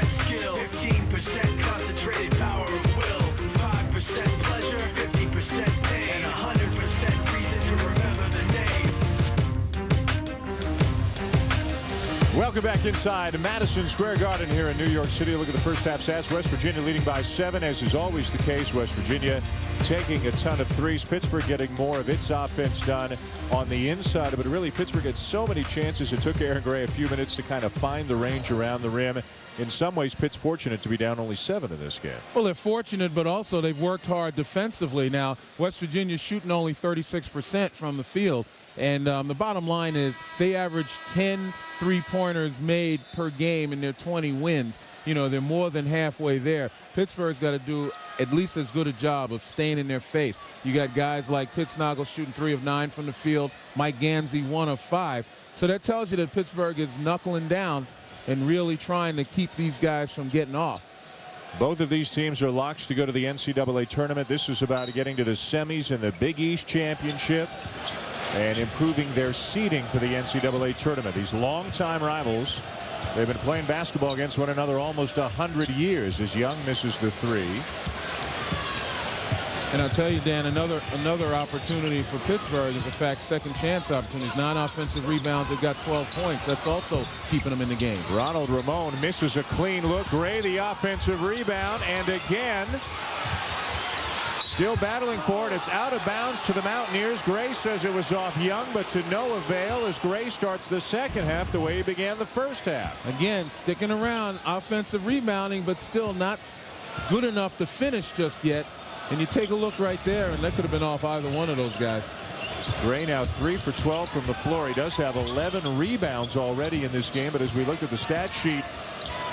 Skill, 15% concentrated power of will, 5% pleasure, 50% pain, and 100% reason to remember the name. Welcome back inside Madison Square Garden here in New York City. Look at the first half stats. West Virginia leading by 7, as is always the case. West Virginia taking a ton of threes. Pittsburgh getting more of its offense done on the inside. But really, Pittsburgh had so many chances. It took Aaron Gray a few minutes to kind of find the range around the rim. In some ways, Pitt's fortunate to be down only 7 in this game. Well, they're fortunate, but also they've worked hard defensively. Now, West Virginia's shooting only 36% from the field. And the bottom line is they average 10 3-pointers made per game in their 20 wins. You know, they're more than halfway there. Pittsburgh's got to do at least as good a job of staying in their face. You got guys like Pittsnoggle shooting 3 of 9 from the field, Mike Gansey 1 of 5. So that tells you that Pittsburgh is knuckling down and really trying to keep these guys from getting off. Both of these teams are locks to go to the NCAA tournament. This is about getting to the semis in the Big East Championship and improving their seeding for the NCAA tournament. These longtime rivals, they've been playing basketball against one another almost 100 years as Young misses the 3. And I'll tell you, Dan, another opportunity for Pittsburgh is, in fact, second chance opportunities. 9 offensive rebounds. They've got 12 points. That's also keeping them in the game. Ronald Ramon misses a clean look. Gray the offensive rebound. And again, still battling for it. It's out of bounds to the Mountaineers. Gray says it was off Young, but to no avail as Gray starts the second half the way he began the first half. Again, sticking around, offensive rebounding, but still not good enough to finish just yet. And you take a look right there, and that could have been off either one of those guys. Gray now 3 for 12 from the floor. He does have 11 rebounds already in this game, but as we looked at the stat sheet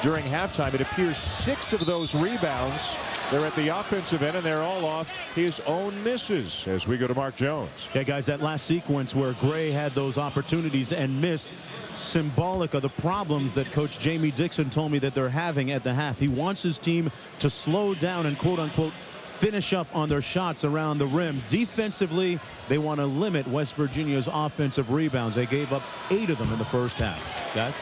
during halftime, it appears 6 of those rebounds, they're at the offensive end, and they're all off his own misses. As we go to Mark Jones. Yeah, guys, that last sequence where Gray had those opportunities and missed, symbolic of the problems that Coach Jamie Dixon told me that they're having at the half. He wants his team to slow down and quote-unquote finish up on their shots around the rim. Defensively, they want to limit West Virginia's offensive rebounds. They gave up 8 of them in the first half. Guys?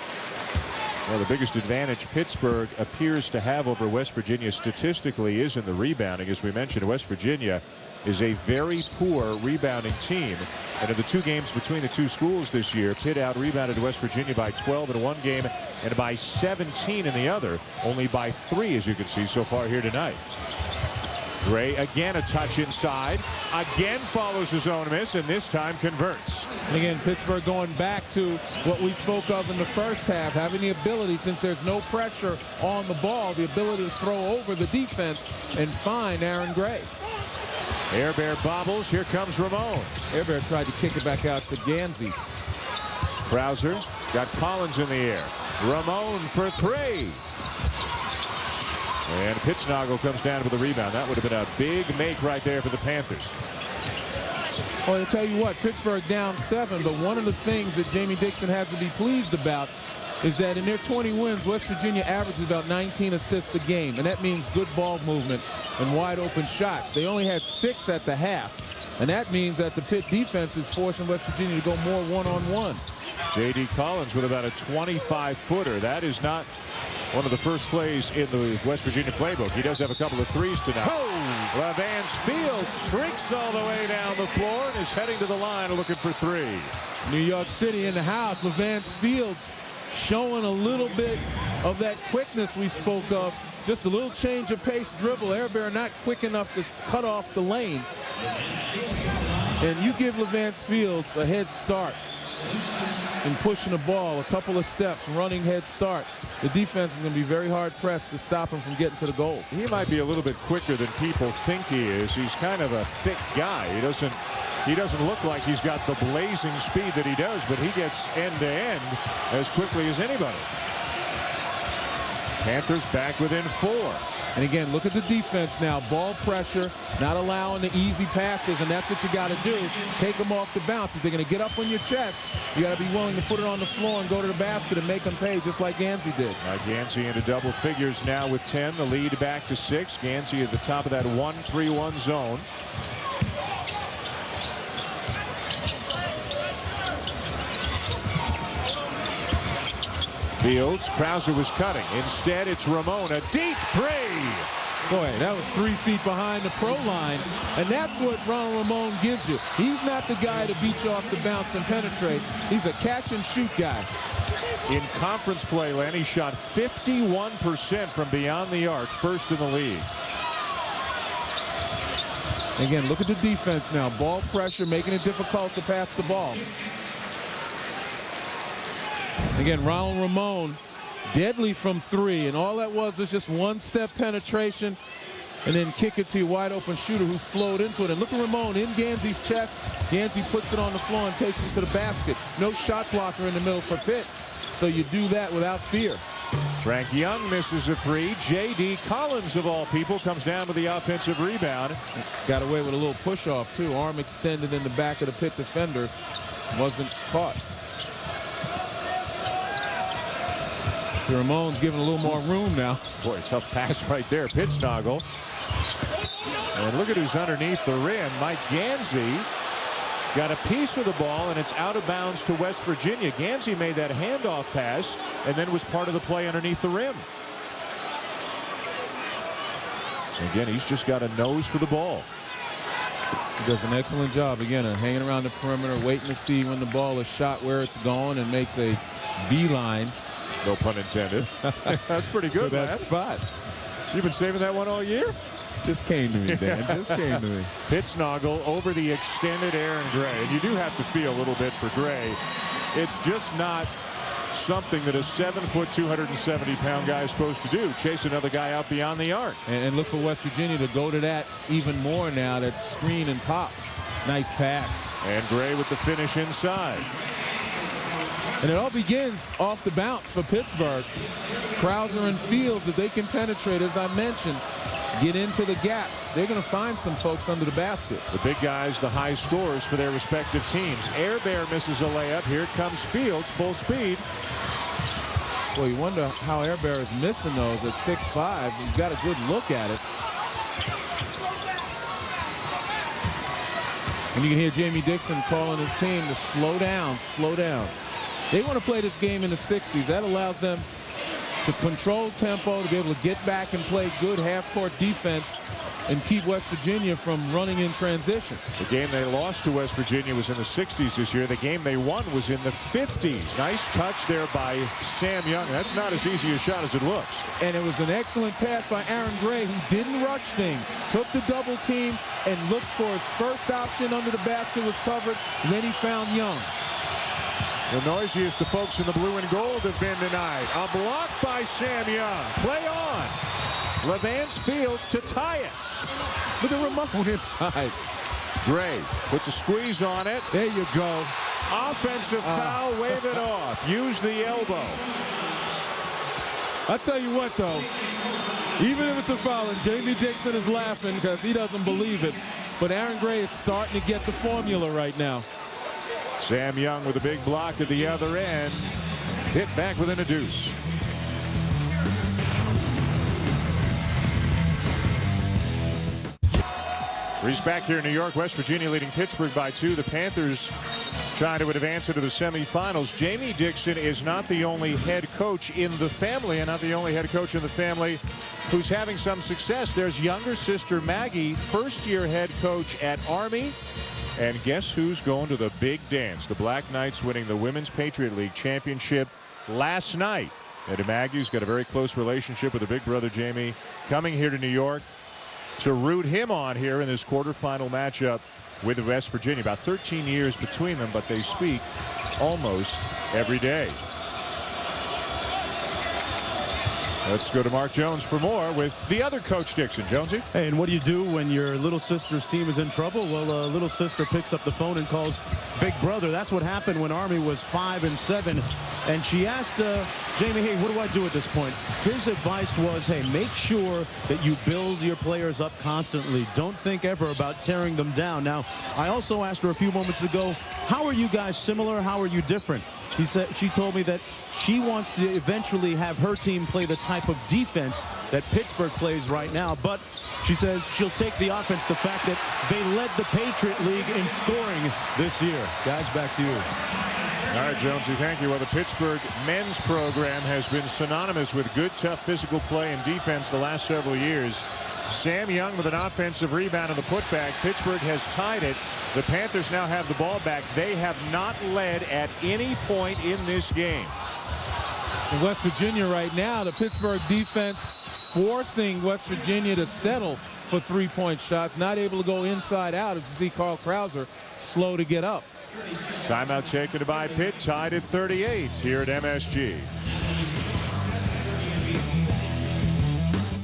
Well, the biggest advantage Pittsburgh appears to have over West Virginia statistically is in the rebounding. As we mentioned, West Virginia is a very poor rebounding team. And in the 2 games between the 2 schools this year, Pitt out-rebounded West Virginia by 12 in one game and by 17 in the other. Only by 3, as you can see so far here tonight. Gray again a touch inside, again follows his own miss, and this time converts. And again, Pittsburgh going back to what we spoke of in the first half, having the ability, since there's no pressure on the ball, the ability to throw over the defense and find Aaron Gray. Air Bear bobbles. Here comes Ramon. Air Bear tried to kick it back out to Gansey. Krauser got Collins in the air. Ramon for 3. And Pittsnoggle comes down with a rebound. That would have been a big make right there for the Panthers. Well, I'll tell you what, Pittsburgh down 7, but one of the things that Jamie Dixon has to be pleased about is that in their 20 wins, West Virginia averages about 19 assists a game, and that means good ball movement and wide open shots. They only had 6 at the half, and that means that the Pitt defense is forcing West Virginia to go more one-on-one. J.D. Collins with about a 25-footer. That is not one of the first plays in the West Virginia playbook. He does have a couple of threes tonight. Oh! Levance Fields streaks all the way down the floor and is heading to the line looking for 3. New York City in the house. Levance Fields showing a little bit of that quickness we spoke of. Just a little change of pace dribble. Air Bear not quick enough to cut off the lane. And you give Levance Fields a head start in pushing the ball, a couple of steps, running head start. The defense is going to be very hard pressed to stop him from getting to the goal. He might be a little bit quicker than people think he is. He's kind of a thick guy. He doesn't look like he's got the blazing speed that he does, but he gets end to end as quickly as anybody. Panthers back within 4. And again, look at the defense now. Ball pressure, not allowing the easy passes, and that's what you got to do. Take them off the bounce. If they're going to get up on your chest, you got to be willing to put it on the floor and go to the basket and make them pay, just like Gansey did. Gansey into double figures now with 10. The lead back to 6. Gansey at the top of that 1-3-1 zone. Fields, Krauser was cutting. Instead, it's Ramon, a deep 3. Boy, that was 3 feet behind the pro line, and that's what Ronald Ramon gives you. He's not the guy to beat you off the bounce and penetrate. He's a catch-and-shoot guy. In conference play, Lanny shot 51% from beyond the arc, first in the league. Again, look at the defense now. Ball pressure, making it difficult to pass the ball. Again, Ronald Ramon, deadly from 3, and all that was just one-step penetration and then kick it to your wide-open shooter who flowed into it. And look at Ramon in Gansey's chest. Gansey puts it on the floor and takes it to the basket. No shot blocker in the middle for Pitt, so you do that without fear. Frank Young misses a 3. J.D. Collins, of all people, comes down with the offensive rebound. Got away with a little push-off, too. Arm extended in the back of the Pitt defender. Wasn't caught. Ramon's giving a little more room now. Boy, tough pass right there. Pittsnoggle. And look at who's underneath the rim. Mike Gansey got a piece of the ball, and it's out of bounds to West Virginia. Gansey made that handoff pass and then was part of the play underneath the rim. Again, he's just got a nose for the ball. He does an excellent job, again, of hanging around the perimeter, waiting to see when the ball is shot where it's going, and makes a beeline. No pun intended. That's pretty good. To that spot. You've been saving that one all year? Just came to me, Dan. Just came to me. Pittsnoggle over the extended Aaron Gray. And you do have to feel a little bit for Gray. It's just not something that a 7-foot, 270-pound guy is supposed to do. Chase another guy out beyond the arc. And look for West Virginia to go to that even more now, that screen and pop. Nice pass. And Gray with the finish inside. And it all begins off the bounce for Pittsburgh. Krauser and Fields, if they can penetrate, as I mentioned, get into the gaps, they're going to find some folks under the basket. The big guys, the high scorers for their respective teams. Air Bear misses a layup. Here comes Fields, full speed. Well, you wonder how Air Bear is missing those at 6'5". He's got a good look at it. And you can hear Jamie Dixon calling his team to slow down, slow down. They want to play this game in the 60s. That allows them to control tempo, to be able to get back and play good half-court defense and keep West Virginia from running in transition. The game they lost to West Virginia was in the 60s this year. The game they won was in the 50s. Nice touch there by Sam Young. That's not as easy a shot as it looks. And it was an excellent pass by Aaron Gray, who didn't rush things, took the double team and looked for his first option under the basket, was covered, and then he found Young. The noisiest the folks in the blue and gold have been tonight. A block by Sam Young. Play on. Levance Fields to tie it. With a Ramon inside. Gray puts a squeeze on it. There you go. Offensive foul, wave it off. Use the elbow. I'll tell you what, though. Even if it's a foul, and Jamie Dixon is laughing because he doesn't believe it, but Aaron Gray is starting to get the formula right now. Sam Young with a big block at the other end. Hit back within a deuce. He's back here in New York. West Virginia leading Pittsburgh by 2. The Panthers trying to advance into the semifinals. Jamie Dixon is not the only head coach in the family, and not the only head coach in the family who's having some success. There's younger sister Maggie, first-year head coach at Army. And guess who's going to the big dance? The Black Knights winning the Women's Patriot League Championship last night. Eddie Maggie's got a very close relationship with her big brother Jamie, coming here to New York to root him on here in this quarterfinal matchup with West Virginia. About 13 years between them, but they speak almost every day. Let's go to Mark Jones for more with the other Coach Dixon. Jonesy. Hey, and what do you do when your little sister's team is in trouble? Well, little sister picks up the phone and calls big brother. That's what happened when Army was 5-7. And she asked Jamie, hey, what do I do at this point? His advice was, hey, make sure that you build your players up constantly. Don't think ever about tearing them down. Now, I also asked her a few moments ago, how are you guys similar? How are you different? She told me that she wants to eventually have her team play the type of defense that Pittsburgh plays right now. But she says she'll take the offense, the fact that they led the Patriot League in scoring this year. Guys, back to you. All right, Jonesy, thank you. Well, the Pittsburgh men's program has been synonymous with good, tough physical play and defense the last several years. Sam Young with an offensive rebound and the putback. Pittsburgh has tied it. The Panthers now have the ball back. They have not led at any point in this game. In West Virginia right now, the Pittsburgh defense forcing West Virginia to settle for three-point shots, not able to go inside out as you see Carl Krauser slow to get up. Timeout taken by Pitt, tied at 38 here at MSG.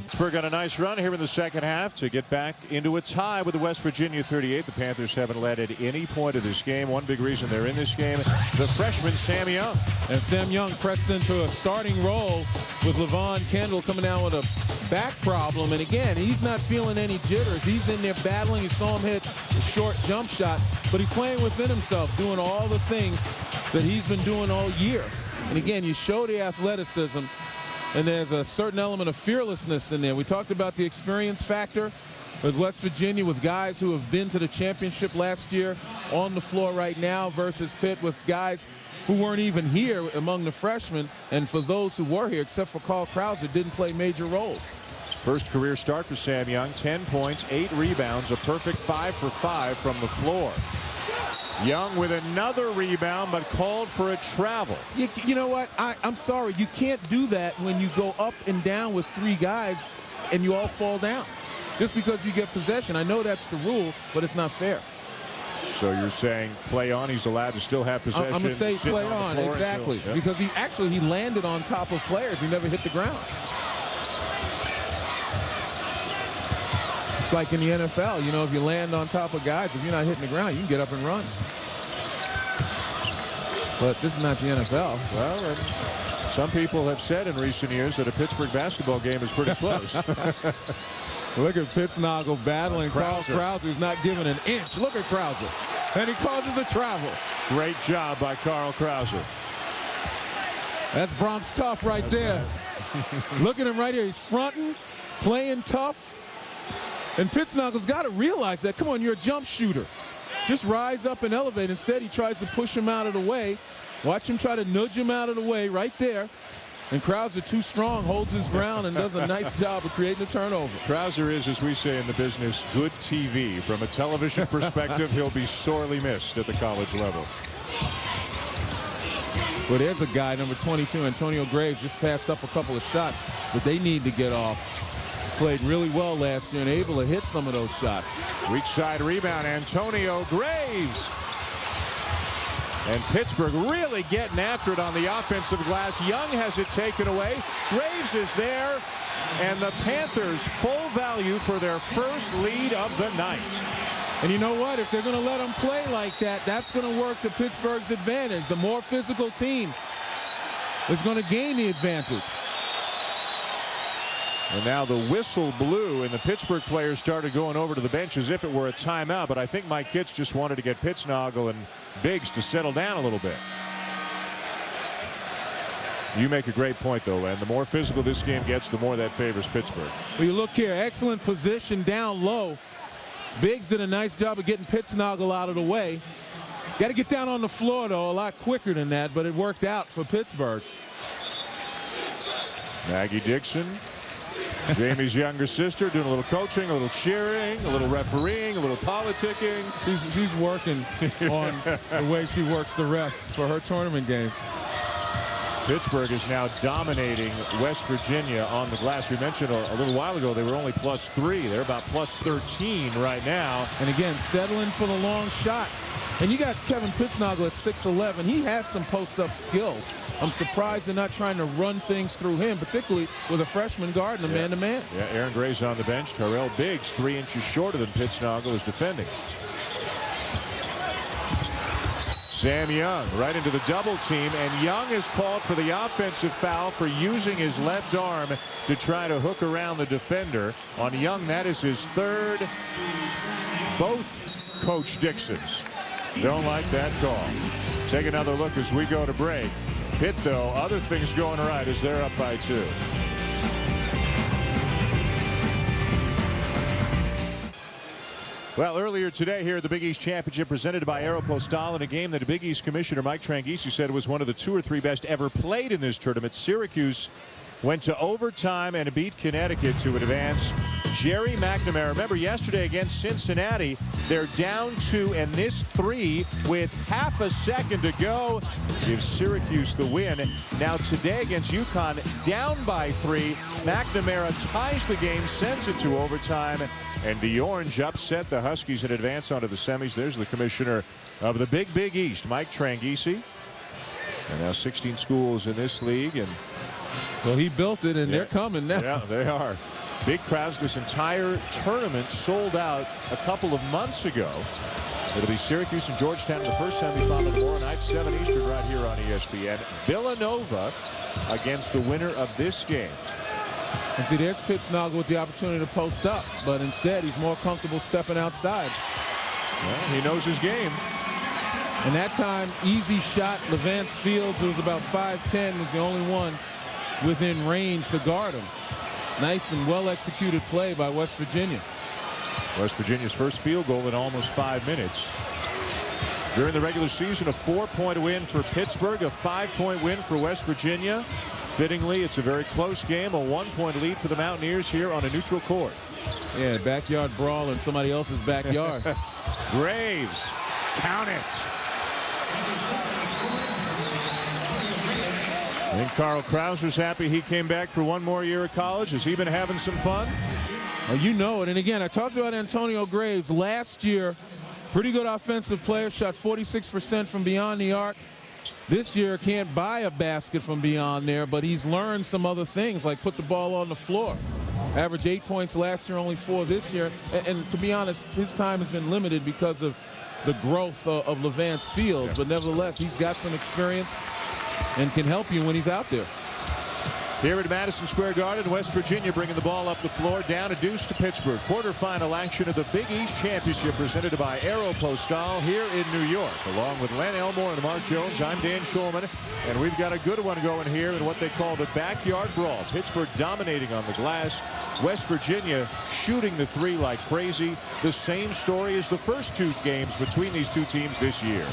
Pittsburgh got a nice run here in the second half to get back into a tie with the West Virginia 38. The Panthers haven't led at any point of this game. One big reason they're in this game, the freshman Sam Young. And Sam Young pressed into a starting role with Levon Kendall coming out with a back problem. And again, he's not feeling any jitters. He's in there battling. You saw him hit a short jump shot, but he's playing within himself, doing all the things that he's been doing all year. And again, you show the athleticism, and there's a certain element of fearlessness in there. We talked about the experience factor with West Virginia, with guys who have been to the championship last year on the floor right now, versus Pitt with guys who weren't even here among the freshmen. And for those who were here, except for Carl Krauser, didn't play major roles. First career start for Sam Young, 10 points, 8 rebounds, a perfect 5 for 5 from the floor. Young with another rebound, but called for a travel. You know what? I'm sorry. You can't do that when you go up and down with 3 guys and you all fall down. Just because you get possession. I know that's the rule, but it's not fair. So you're saying play on. He's allowed to still have possession. I'm going to say play on, exactly. Until, because he landed on top of players. He never hit the ground. It's like in the NFL, you know, if you land on top of guys, if you're not hitting the ground, you can get up and run. But this is not the NFL. Well, and some people have said in recent years that a Pittsburgh basketball game is pretty close. Look at Pittsnogle battling Carl Krauser. Krauser, who's not giving an inch. Look at Krauser. And he causes a travel. Great job by Carl Krauser. That's Bronx tough right there. Look at him right here. He's fronting, playing tough. And Pittsnogle's got to realize that. Come on, you're a jump shooter. Just rise up and elevate. Instead, he tries to push him out of the way. Watch him try to nudge him out of the way right there. And Krauser, too strong, holds his ground and does a nice job of creating a turnover. Krauser is, as we say in the business, good TV. From a television perspective, he'll be sorely missed at the college level. Well, there's a guy, number 22, Antonio Graves, just passed up a couple of shots that they need to get off. Played really well last year and able to hit some of those shots. Weak side rebound, Antonio Graves. And Pittsburgh really getting after it on the offensive glass. Young has it taken away. Graves is there. And the Panthers full value for their first lead of the night. And you know what? If they're going to let them play like that, that's going to work to Pittsburgh's advantage. The more physical team is going to gain the advantage. And now the whistle blew, and the Pittsburgh players started going over to the bench as if it were a timeout. But I think Mike Kitts just wanted to get Pittsnogle and Biggs to settle down a little bit. You make a great point, though, and the more physical this game gets, the more that favors Pittsburgh. Well, you look here, excellent position down low. Biggs did a nice job of getting Pittsnogle out of the way. Got to get down on the floor, though, a lot quicker than that, but it worked out for Pittsburgh. Maggie Dixon, Jamie's younger sister, doing a little coaching, a little cheering, a little refereeing, a little politicking. She's working on the way she works the refs for her tournament game. Pittsburgh is now dominating West Virginia on the glass. We mentioned a little while ago they were only +3. They're about +13 right now. And again, settling for the long shot. And you got Kevin Pittsnogle at 6'11". He has some post-up skills. I'm surprised they're not trying to run things through him, particularly with a freshman guard and a man-to-man. Yeah, Aaron Gray's on the bench. Terrell Biggs, 3 inches shorter than Pittsnogle, is defending. Sam Young right into the double team, and Young is called for the offensive foul for using his left arm to try to hook around the defender. On Young, that is his third. Both Coach Dixons don't like that call. Take another look as we go to break. Pitt, though, other things going right as they're up by 2. Well, earlier today here at the Big East Championship presented by Aeropostale in a game that the Big East Commissioner Mike Tranghese said was one of the 2 or 3 best ever played in this tournament. Syracuse went to overtime and beat Connecticut to advance. Jerry McNamara, remember yesterday against Cincinnati, they're down 2, and this 3 with half a second to go gives Syracuse the win. Now today against UConn, down by 3, McNamara ties the game, sends it to overtime, and the Orange upset the Huskies and advance onto the semis. There's the commissioner of the Big East, Mike Tranghese. And now 16 schools in this league, and well, he built it, and they're coming now. Yeah, they are. Big crowds. This entire tournament sold out a couple of months ago. It'll be Syracuse and Georgetown in the first semifinal tomorrow night, 7 Eastern, right here on ESPN. Villanova against the winner of this game. And see, there's Pittsnogle with the opportunity to post up, but instead he's more comfortable stepping outside. Well, he knows his game. And that time, easy shot. Levance Fields, who was about 5'10", was the only one within range to guard him. Nice and well-executed play by West Virginia. West Virginia's first field goal in almost 5 minutes. During the regular season, a 4-point win for Pittsburgh, a 5-point win for West Virginia. Fittingly, it's a very close game, a 1-point lead for the Mountaineers here on a neutral court. Yeah, backyard brawl in somebody else's backyard. Graves, count it. I think Carl Krauser's happy he came back for one more year of college. Has he been having some fun? Well, you know it. And again, I talked about Antonio Graves last year. Pretty good offensive player, shot 46% from beyond the arc. This year can't buy a basket from beyond there, but he's learned some other things, like put the ball on the floor. Averaged 8 points last year, only 4 this year. And to be honest, his time has been limited because of the growth of Levance Fields. Yeah. But nevertheless, he's got some experience and can help you when he's out there. Here at Madison Square Garden, West Virginia bringing the ball up the floor, down a deuce to Pittsburgh. Quarterfinal action of the Big East Championship presented by Aeropostale here in New York. Along with Len Elmore and Mark Jones, I'm Dan Shulman, and we've got a good one going here in what they call the backyard brawl. Pittsburgh dominating on the glass. West Virginia shooting the three like crazy. The same story as the first two games between these two teams this year.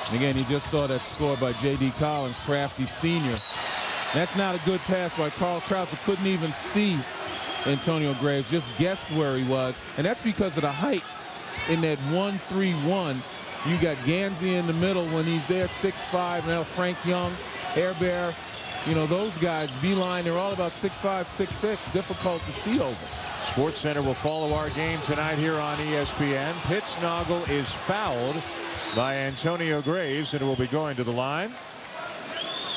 And again, you just saw that score by J.D. Collins, crafty senior. That's not a good pass by Carl Krauser. Couldn't even see Antonio Graves, just guessed where he was. And that's because of the height in that 1-3-1. You got Gansey in the middle when he's there, 6'5". Now Frank Young, Air Bear, you know, those guys, B-line, they're all about 6'5", 6'6", difficult to see over. Sports Center will follow our game tonight here on ESPN. Pittsnogle is fouled by Antonio Graves, and it will be going to the line.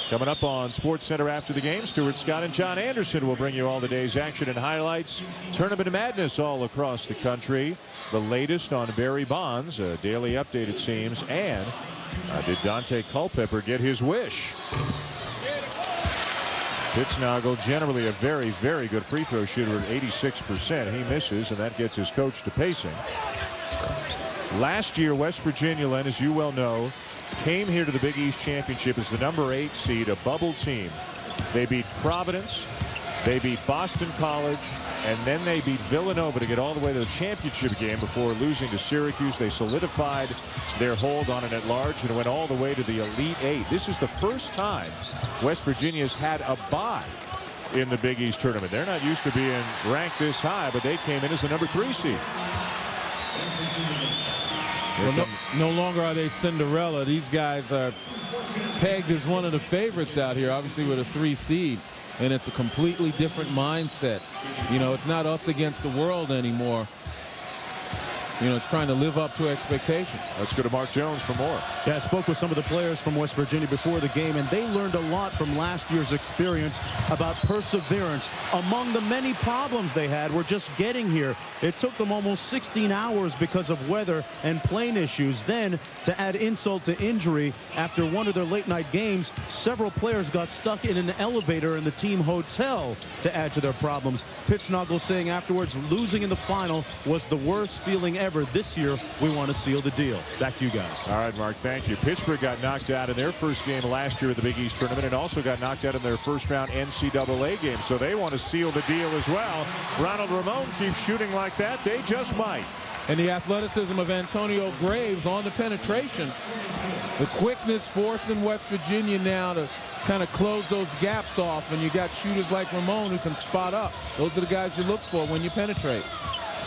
Coming up on Sports Center after the game, Stuart Scott and John Anderson will bring you all the day's action and highlights. Tournament madness all across the country. The latest on Barry Bonds, a daily update it seems. And did Dante Culpepper get his wish? Pittsnogle generally a very, very good free throw shooter at 86%. He misses, and that gets his coach to pacing. Last year, West Virginia, Len, as you well know, came here to the Big East Championship as the #8 seed, a bubble team. They beat Providence, they beat Boston College, and then they beat Villanova to get all the way to the championship game before losing to Syracuse. They solidified their hold on it at large and went all the way to the Elite Eight. This is the first time West Virginia's had a bye in the Big East tournament. They're not used to being ranked this high, but they came in as the #3 seed. Well, no longer are they Cinderella. These guys are pegged as one of the favorites out here, obviously with a 3 seed. And it's a completely different mindset. You know, it's not us against the world anymore. You know, it's trying to live up to expectations. Let's go to Mark Jones for more. Yeah, I spoke with some of the players from West Virginia before the game, and they learned a lot from last year's experience about perseverance. Among the many problems they had were just getting here. It took them almost 16 hours because of weather and plane issues. Then, to add insult to injury, after one of their late-night games, several players got stuck in an elevator in the team hotel to add to their problems. Pittsnogle saying afterwards, losing in the final was the worst feeling ever. This year, we want to seal the deal. Back to you guys. All right, Mark, thank you. Pittsburgh got knocked out in their first game last year at the Big East tournament and also got knocked out in their first-round NCAA game, so they want to seal the deal as well. Ronald Ramon keeps shooting like that. They just might. And the athleticism of Antonio Graves on the penetration. The quickness forcing West Virginia now to kind of close those gaps off, and you got shooters like Ramon who can spot up. Those are the guys you look for when you penetrate.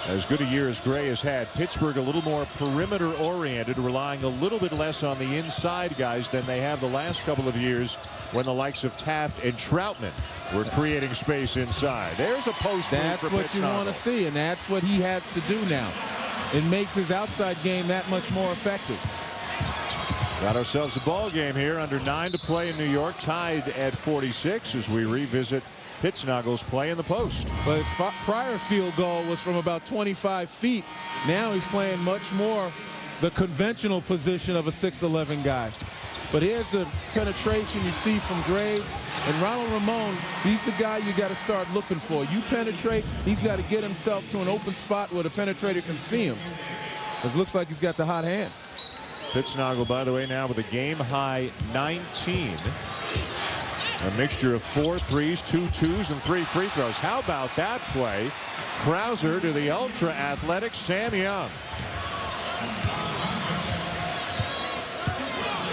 As good a year as Gray has had, Pittsburgh a little more perimeter oriented, relying a little bit less on the inside guys than they have the last couple of years when the likes of Taft and Troutman were creating space inside. There's a post move for Pittsnogle. That's what you want to see, and that's what he has to do now. It makes his outside game that much more effective. Got ourselves a ball game here, under 9 to play in New York, tied at 46 as we revisit Pittsnogle's play in the post. But his prior field goal was from about 25 feet. Now he's playing much more the conventional position of a 6'11 guy. But here's the penetration you see from Graves. And Ronald Ramon, he's the guy you got to start looking for. You penetrate, he's got to get himself to an open spot where the penetrator can see him. Because it looks like he's got the hot hand. Pittsnogle, by the way, now with a game-high 19. A mixture of 4 threes, 2 twos, and 3 free throws. How about that play? Krauser to the ultra-athletic Sam Young.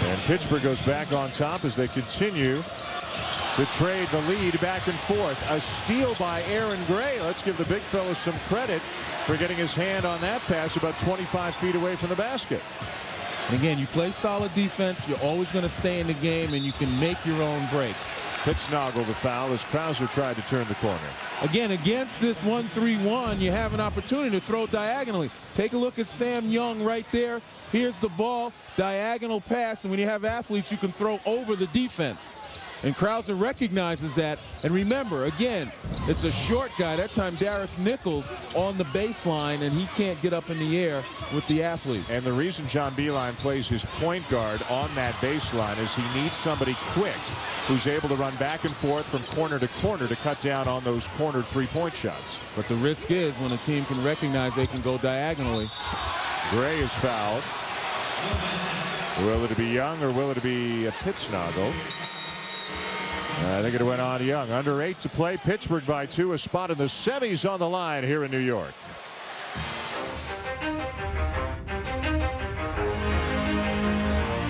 And Pittsburgh goes back on top as they continue to trade the lead back and forth. A steal by Aaron Gray. Let's give the big fella some credit for getting his hand on that pass about 25 feet away from the basket. And again, you play solid defense, you're always going to stay in the game, and you can make your own breaks. Pittsnogle the foul as Krauser tried to turn the corner. Again, against this 1-3-1, you have an opportunity to throw diagonally. Take a look at Sam Young right there. Here's the ball, diagonal pass, and when you have athletes, you can throw over the defense. And Krauser recognizes that. And remember, again, it's a short guy. That time, Darius Nichols on the baseline, and he can't get up in the air with the athlete. And the reason John Beilein plays his point guard on that baseline is he needs somebody quick who's able to run back and forth from corner to corner to cut down on those corner three-point shots. But the risk is when a team can recognize they can go diagonally. Gray is fouled. Will it be Young or will it be a Pittsnoggle? I think it went on Young. Under 8 to play. Pittsburgh by 2. A spot in the semis on the line here in New York.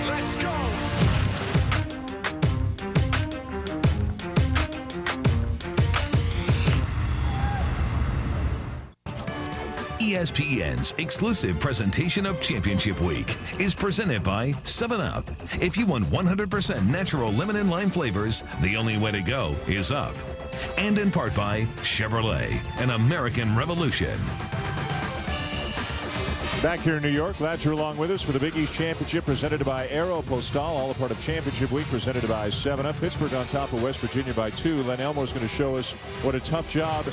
Let's go. ESPN's exclusive presentation of Championship Week is presented by 7-Up. If you want 100% natural lemon and lime flavors, the only way to go is up. And in part by Chevrolet, an American revolution. Back here in New York, glad you're along with us for the Big East Championship presented by Aeropostale, all a part of Championship Week presented by 7-Up. Pittsburgh on top of West Virginia by 2. Len Elmore is going to show us what a tough job,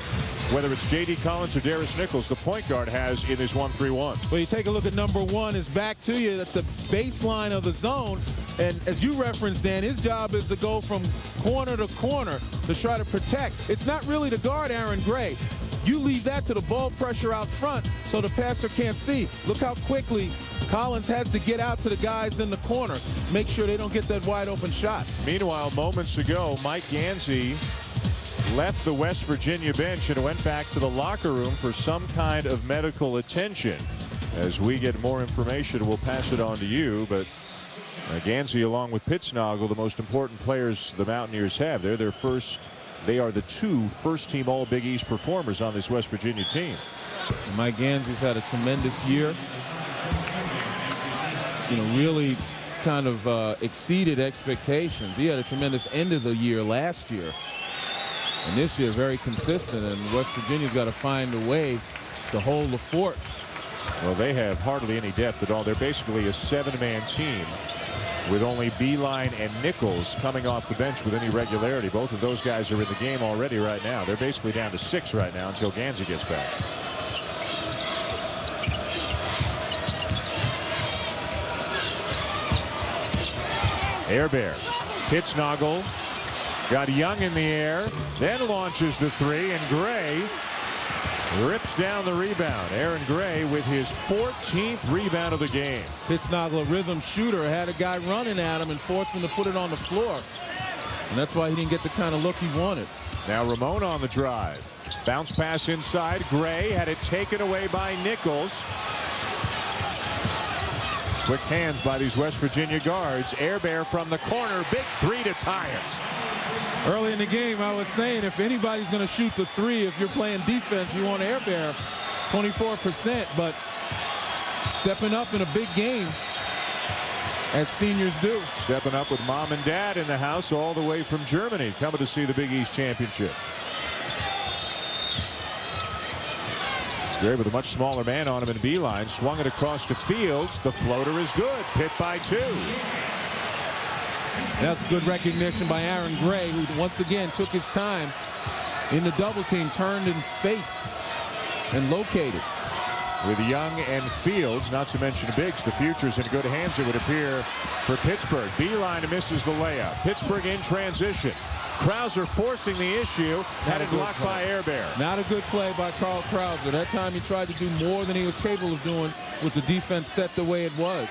whether it's J.D. Collins or Darius Nichols, the point guard has in this 1-3-1. Well, you take a look at number 1, is back to you at the baseline of the zone. And as you referenced, Dan, his job is to go from corner to corner to try to protect. It's not really to guard Aaron Gray. You leave that to the ball pressure out front so the passer can't see. Look how quickly Collins has to get out to the guys in the corner. Make sure they don't get that wide open shot. Meanwhile, moments ago, Mike Gansey left the West Virginia bench and went back to the locker room for some kind of medical attention. As we get more information, we'll pass it on to you. But Gansey, along with Pittsnoggle, the most important players the Mountaineers have. They are the 2 first-team All-Big East performers on this West Virginia team. Mike Gansey's had a tremendous year. You know, really kind of exceeded expectations. He had a tremendous end of the year last year. And this year, very consistent. And West Virginia's got to find a way to hold the fort. Well, they have hardly any depth at all. They're basically a 7-man team with only Beilein and Nichols coming off the bench with any regularity. Both of those guys are in the game already right now. They're basically down to 6 right now until Gansey gets back. Air Bear. Pittsnoggle got Young in the air, then launches the 3, and Gray rips down the rebound. Aaron Gray with his 14th rebound of the game. Pittsnoggle, a rhythm shooter, had a guy running at him and forced him to put it on the floor. And that's why he didn't get the kind of look he wanted. Now Ramon on the drive. Bounce pass inside. Gray had it taken away by Nichols. Quick hands by these West Virginia guards. Air Bear from the corner. Big 3 to tie it. Early in the game, I was saying if anybody's going to shoot the 3, if you're playing defense, you want Air Bear 24%. But stepping up in a big game, as seniors do. Stepping up with mom and dad in the house all the way from Germany, coming to see the Big East Championship. Gray with a much smaller man on him in Beilein. Swung it across to Fields. The floater is good. Pitt by 2. That's good recognition by Aaron Gray, who once again took his time in the double team, turned and faced and located. With Young and Fields, not to mention Biggs, the future's in good hands, it would appear, for Pittsburgh. Beilein misses the layup. Pittsburgh in transition. Krauser forcing the issue. Had it blocked by Air Bear. Not a good play by Carl Krauser. That time he tried to do more than he was capable of doing with the defense set the way it was.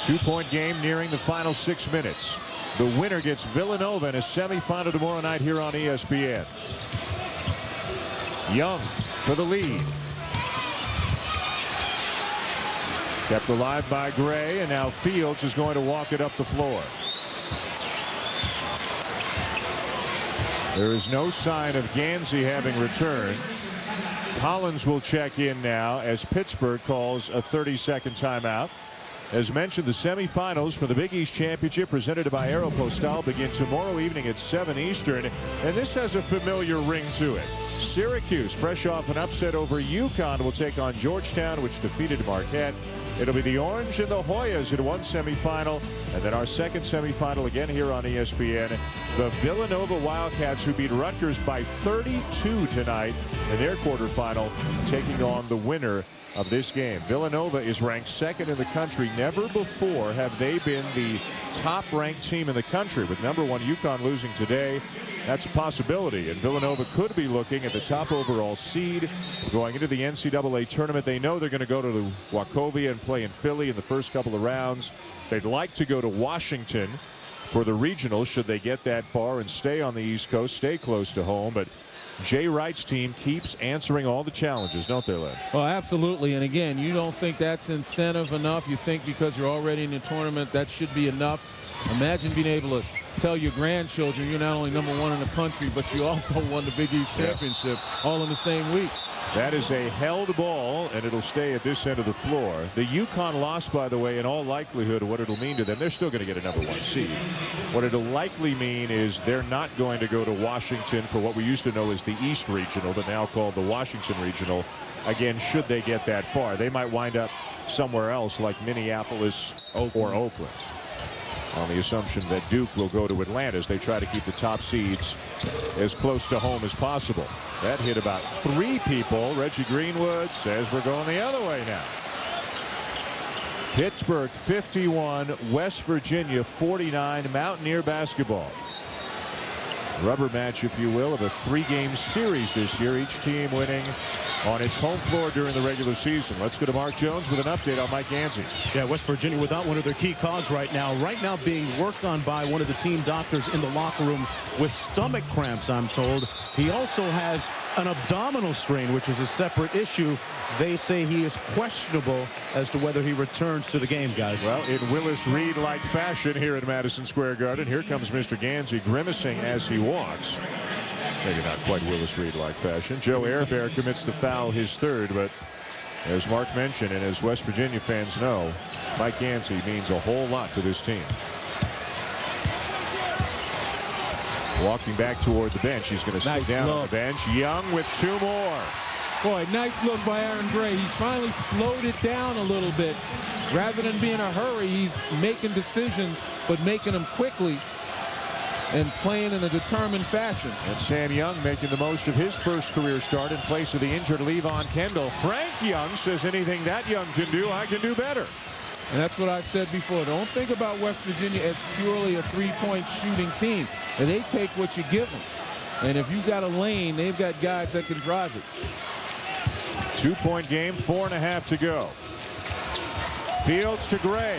2-point game nearing the final 6 minutes. The winner gets Villanova in a semifinal tomorrow night here on ESPN. Young for the lead. Kept alive by Gray, and now Fields is going to walk it up the floor. There is no sign of Gansey having returned. Collins will check in now as Pittsburgh calls a 30-second timeout. As mentioned, the semifinals for the Big East Championship presented by Aeropostale begin tomorrow evening at 7 Eastern. And this has a familiar ring to it. Syracuse, fresh off an upset over UConn, will take on Georgetown, which defeated Marquette. It'll be the Orange and the Hoyas in one semifinal And then our second semifinal again here on ESPN. The Villanova Wildcats, who beat Rutgers by 32 tonight in their quarterfinal, taking on the winner of this game. Villanova is ranked second in the country. Never before have they been the top-ranked team in the country. With number 1 UConn losing today, that's a possibility. And Villanova could be looking at the top overall seed going into the NCAA tournament. They know they're going to go to the Wachovia and play in Philly in the first couple of rounds. They'd like to go to Washington for the regional should they get that far and stay on the East Coast, stay close to home. But Jay Wright's team keeps answering all the challenges, don't they, Len? Well, absolutely. And again, you don't think that's incentive enough. You think because you're already in the tournament, that should be enough. Imagine being able to tell your grandchildren you're not only number 1 in the country, but you also won the Big East Championship all in the same week. That is a held ball, and it'll stay at this end of the floor. The UConn loss, by the way, in all likelihood, what it'll mean to them, they're still going to get a number 1 seed. What it'll likely mean is they're not going to go to Washington for what we used to know as the East Regional, but now called the Washington Regional. Again, should they get that far, they might wind up somewhere else like Minneapolis or Oakland, on the assumption that Duke will go to Atlanta as they try to keep the top seeds as close to home as possible. That hit about 3 people. Reggie Greenwood says we're going the other way now. Pittsburgh 51, West Virginia 49, Mountaineer basketball. Rubber match, if you will, of a 3-game series this year, each team winning on its home floor during the regular season. Let's go to Mark Jones with an update on Mike Gansey. Yeah, West Virginia without one of their key cogs right now being worked on by one of the team doctors in the locker room with stomach cramps, I'm told. He also has an abdominal strain, which is a separate issue. They say he is questionable as to whether he returns to the game, guys. Well, in Willis Reed-like fashion here at Madison Square Garden, here comes Mr. Gansey grimacing as he walks. Maybe not quite Willis Reed-like fashion. Joe Airbear commits the foul, his 3rd, but as Mark mentioned, and as West Virginia fans know, Mike Gansey means a whole lot to this team. Walking back toward the bench, he's going to sit down on the bench. Young with 2 more. Boy, nice look by Aaron Gray. He's finally slowed it down a little bit. Rather than being in a hurry, he's making decisions, but making them quickly and playing in a determined fashion. And Sam Young making the most of his first career start in place of the injured Levon Kendall. Frank Young says anything that Young can do, I can do better. And that's what I said before. Don't think about West Virginia as purely a 3-point shooting team. And they take what you give them. And if you've got a lane, they've got guys that can drive it. 2-point game, 4.5 to go. Fields to Gray.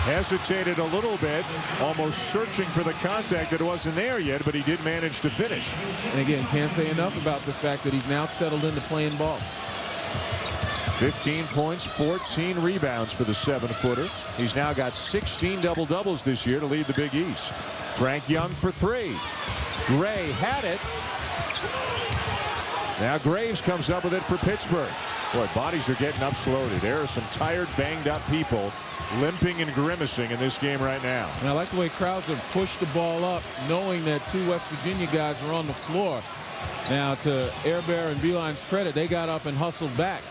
Hesitated a little bit, almost searching for the contact that wasn't there yet, but he did manage to finish. And again, can't say enough about the fact that he's now settled into playing ball. 15 points, 14 rebounds for the 7-footer. He's now got 16 double-doubles this year to lead the Big East. Frank Young for 3. Gray had it. Now Graves comes up with it for Pittsburgh. Boy, bodies are getting up slowly. There are some tired, banged-up people limping and grimacing in this game right now. And I like the way Krauser pushed the ball up, knowing that 2 West Virginia guys were on the floor. Now, to Airbear and Beeline's credit, they got up and hustled back.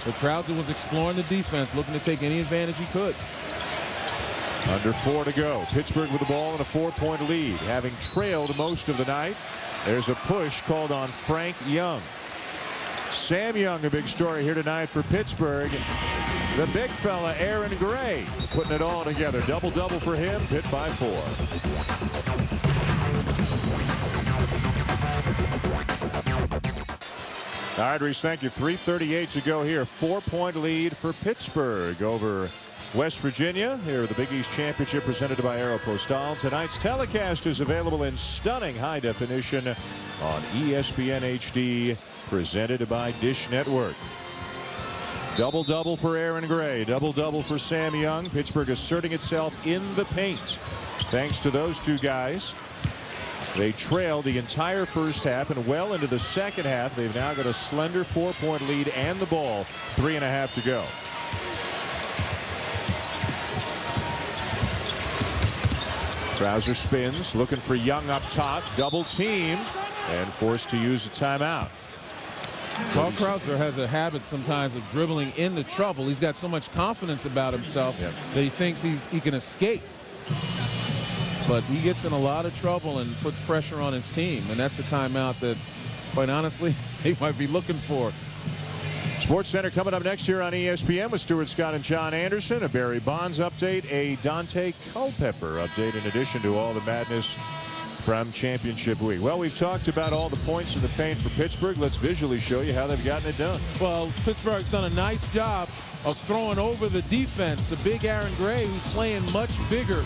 But Krauser was exploring the defense, looking to take any advantage he could. Under 4 to go. Pittsburgh with the ball and a 4-point lead, having trailed most of the night. There's a push called on Frank Young. Sam Young, a big story here tonight for Pittsburgh. The big fella, Aaron Gray, putting it all together. Double-double for him. Pitt by 4. All right, Reese, thank you. 3:38 to go here. 4-point lead for Pittsburgh over West Virginia. Here, the Big East Championship presented by Aeropostale. Tonight's telecast is available in stunning high definition on ESPN HD, presented by Dish Network. Double-double for Aaron Gray. Double-double for Sam Young. Pittsburgh asserting itself in the paint. Thanks to those 2 guys. They trailed the entire first half, and well into the second half, they've now got a slender 4-point lead and the ball. 3.5 to go. Krauser spins, looking for Young up top, double teamed, and forced to use a timeout. Carl Krauser has a habit sometimes of dribbling into trouble. He's got so much confidence about himself that he thinks he can escape. But he gets in a lot of trouble and puts pressure on his team. And that's a timeout that, quite honestly, they might be looking for. Sports Center coming up next here on ESPN with Stuart Scott and John Anderson. A Barry Bonds update, a Dante Culpepper update, in addition to all the madness from championship week. Well, we've talked about all the points in the paint for Pittsburgh. Let's visually show you how they've gotten it done. Well, Pittsburgh's done a nice job of throwing over the defense. The big Aaron Gray, who's playing much bigger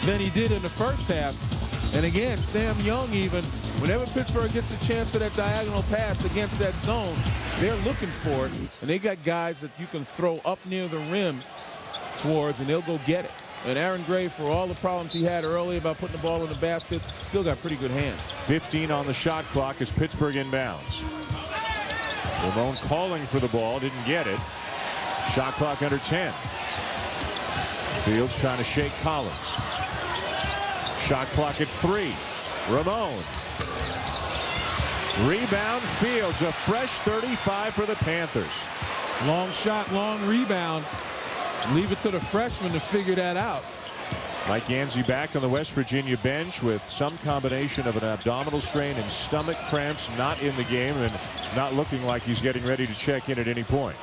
than he did in the first half. And again, Sam Young, even whenever Pittsburgh gets a chance for that diagonal pass against that zone, they're looking for it. And they got guys that you can throw up near the rim towards, and they'll go get it. And Aaron Gray, for all the problems he had early about putting the ball in the basket, still got pretty good hands. 15 on the shot clock as Pittsburgh inbounds. Ramon calling for the ball, didn't get it. Shot clock under 10. Fields trying to shake Collins. Shot clock at 3. Ramon. Rebound, Fields. A fresh 35 for the Panthers. Long shot, long rebound. Leave it to the freshman to figure that out. Mike Yancey back on the West Virginia bench with some combination of an abdominal strain and stomach cramps, not in the game and not looking like he's getting ready to check in at any point.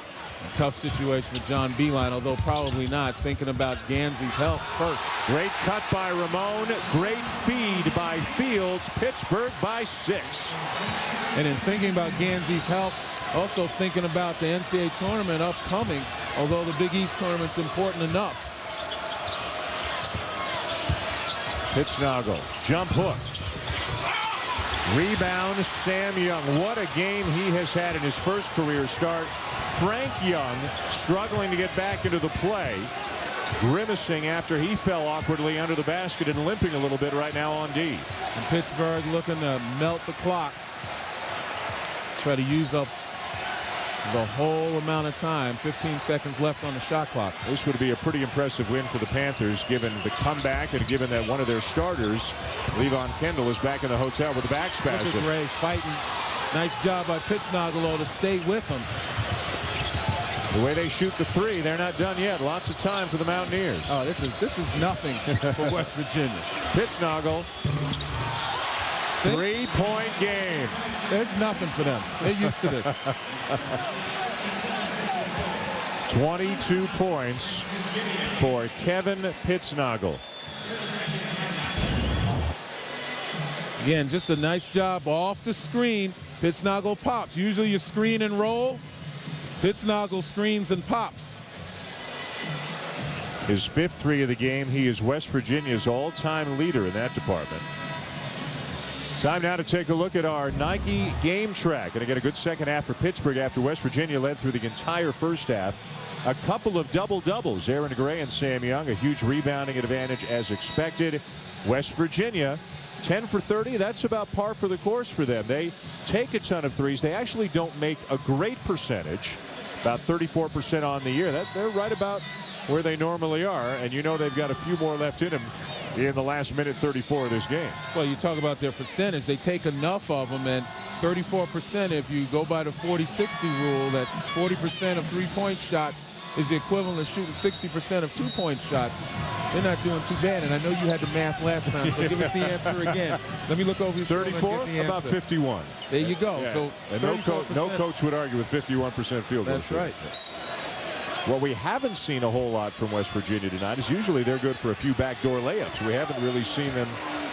Tough situation with John Beilein, although probably not. Thinking about Gansey's health first. Great cut by Ramon. Great feed by Fields. Pittsburgh by 6. And in thinking about Gansey's health, also thinking about the NCAA tournament upcoming, although the Big East tournament's important enough. Pittsnoggle, jump hook. Rebound, Sam Young. What a game he has had in his first career start. Frank Young struggling to get back into the play. Grimacing after he fell awkwardly under the basket and limping a little bit right now on D. And Pittsburgh looking to melt the clock. Try to use up the whole amount of time. 15 seconds left on the shot clock. This would be a pretty impressive win for the Panthers, given the comeback and given that one of their starters, Levon Kendall, is back in the hotel with a back spasm. Ray fighting. Nice job by Pittsnoggle to stay with him. The way they shoot the 3, they're not done yet. Lots of time for the Mountaineers. Oh, this is nothing for West Virginia. Pittsnoggle. 3-point game. There's nothing for them. They're used to this. 22 points for Kevin Pittsnoggle. Again, just a nice job off the screen. Pittsnoggle pops. Usually you screen and roll. Pittsnoggle screens and pops. His 5th 3 of the game. He is West Virginia's all-time leader in that department. Time now to take a look at our Nike game track. Going to get a good second half for Pittsburgh after West Virginia led through the entire first half. A couple of double-doubles. Aaron Gray and Sam Young. A huge rebounding advantage as expected. West Virginia 10 for 30. That's about par for the course for them. They take a ton of threes. They actually don't make a great percentage. About 34% on the year. They're right about where they normally are. And you know they've got a few more left in them in the last minute 34 of this game. Well, you talk about their percentage. They take enough of them, and 34%, if you go by the 40-60 rule, that 40% of three-point shots is the equivalent of shooting 60% of two-point shots. They're not doing too bad, and I know you had the math last time, so give us the answer again. Let me look over your 34, about 51. There you go. Yeah. So and no coach would argue with 51% field goal. That's right. What we haven't seen a whole lot from West Virginia tonight is usually they're good for a few backdoor layups. We haven't really seen them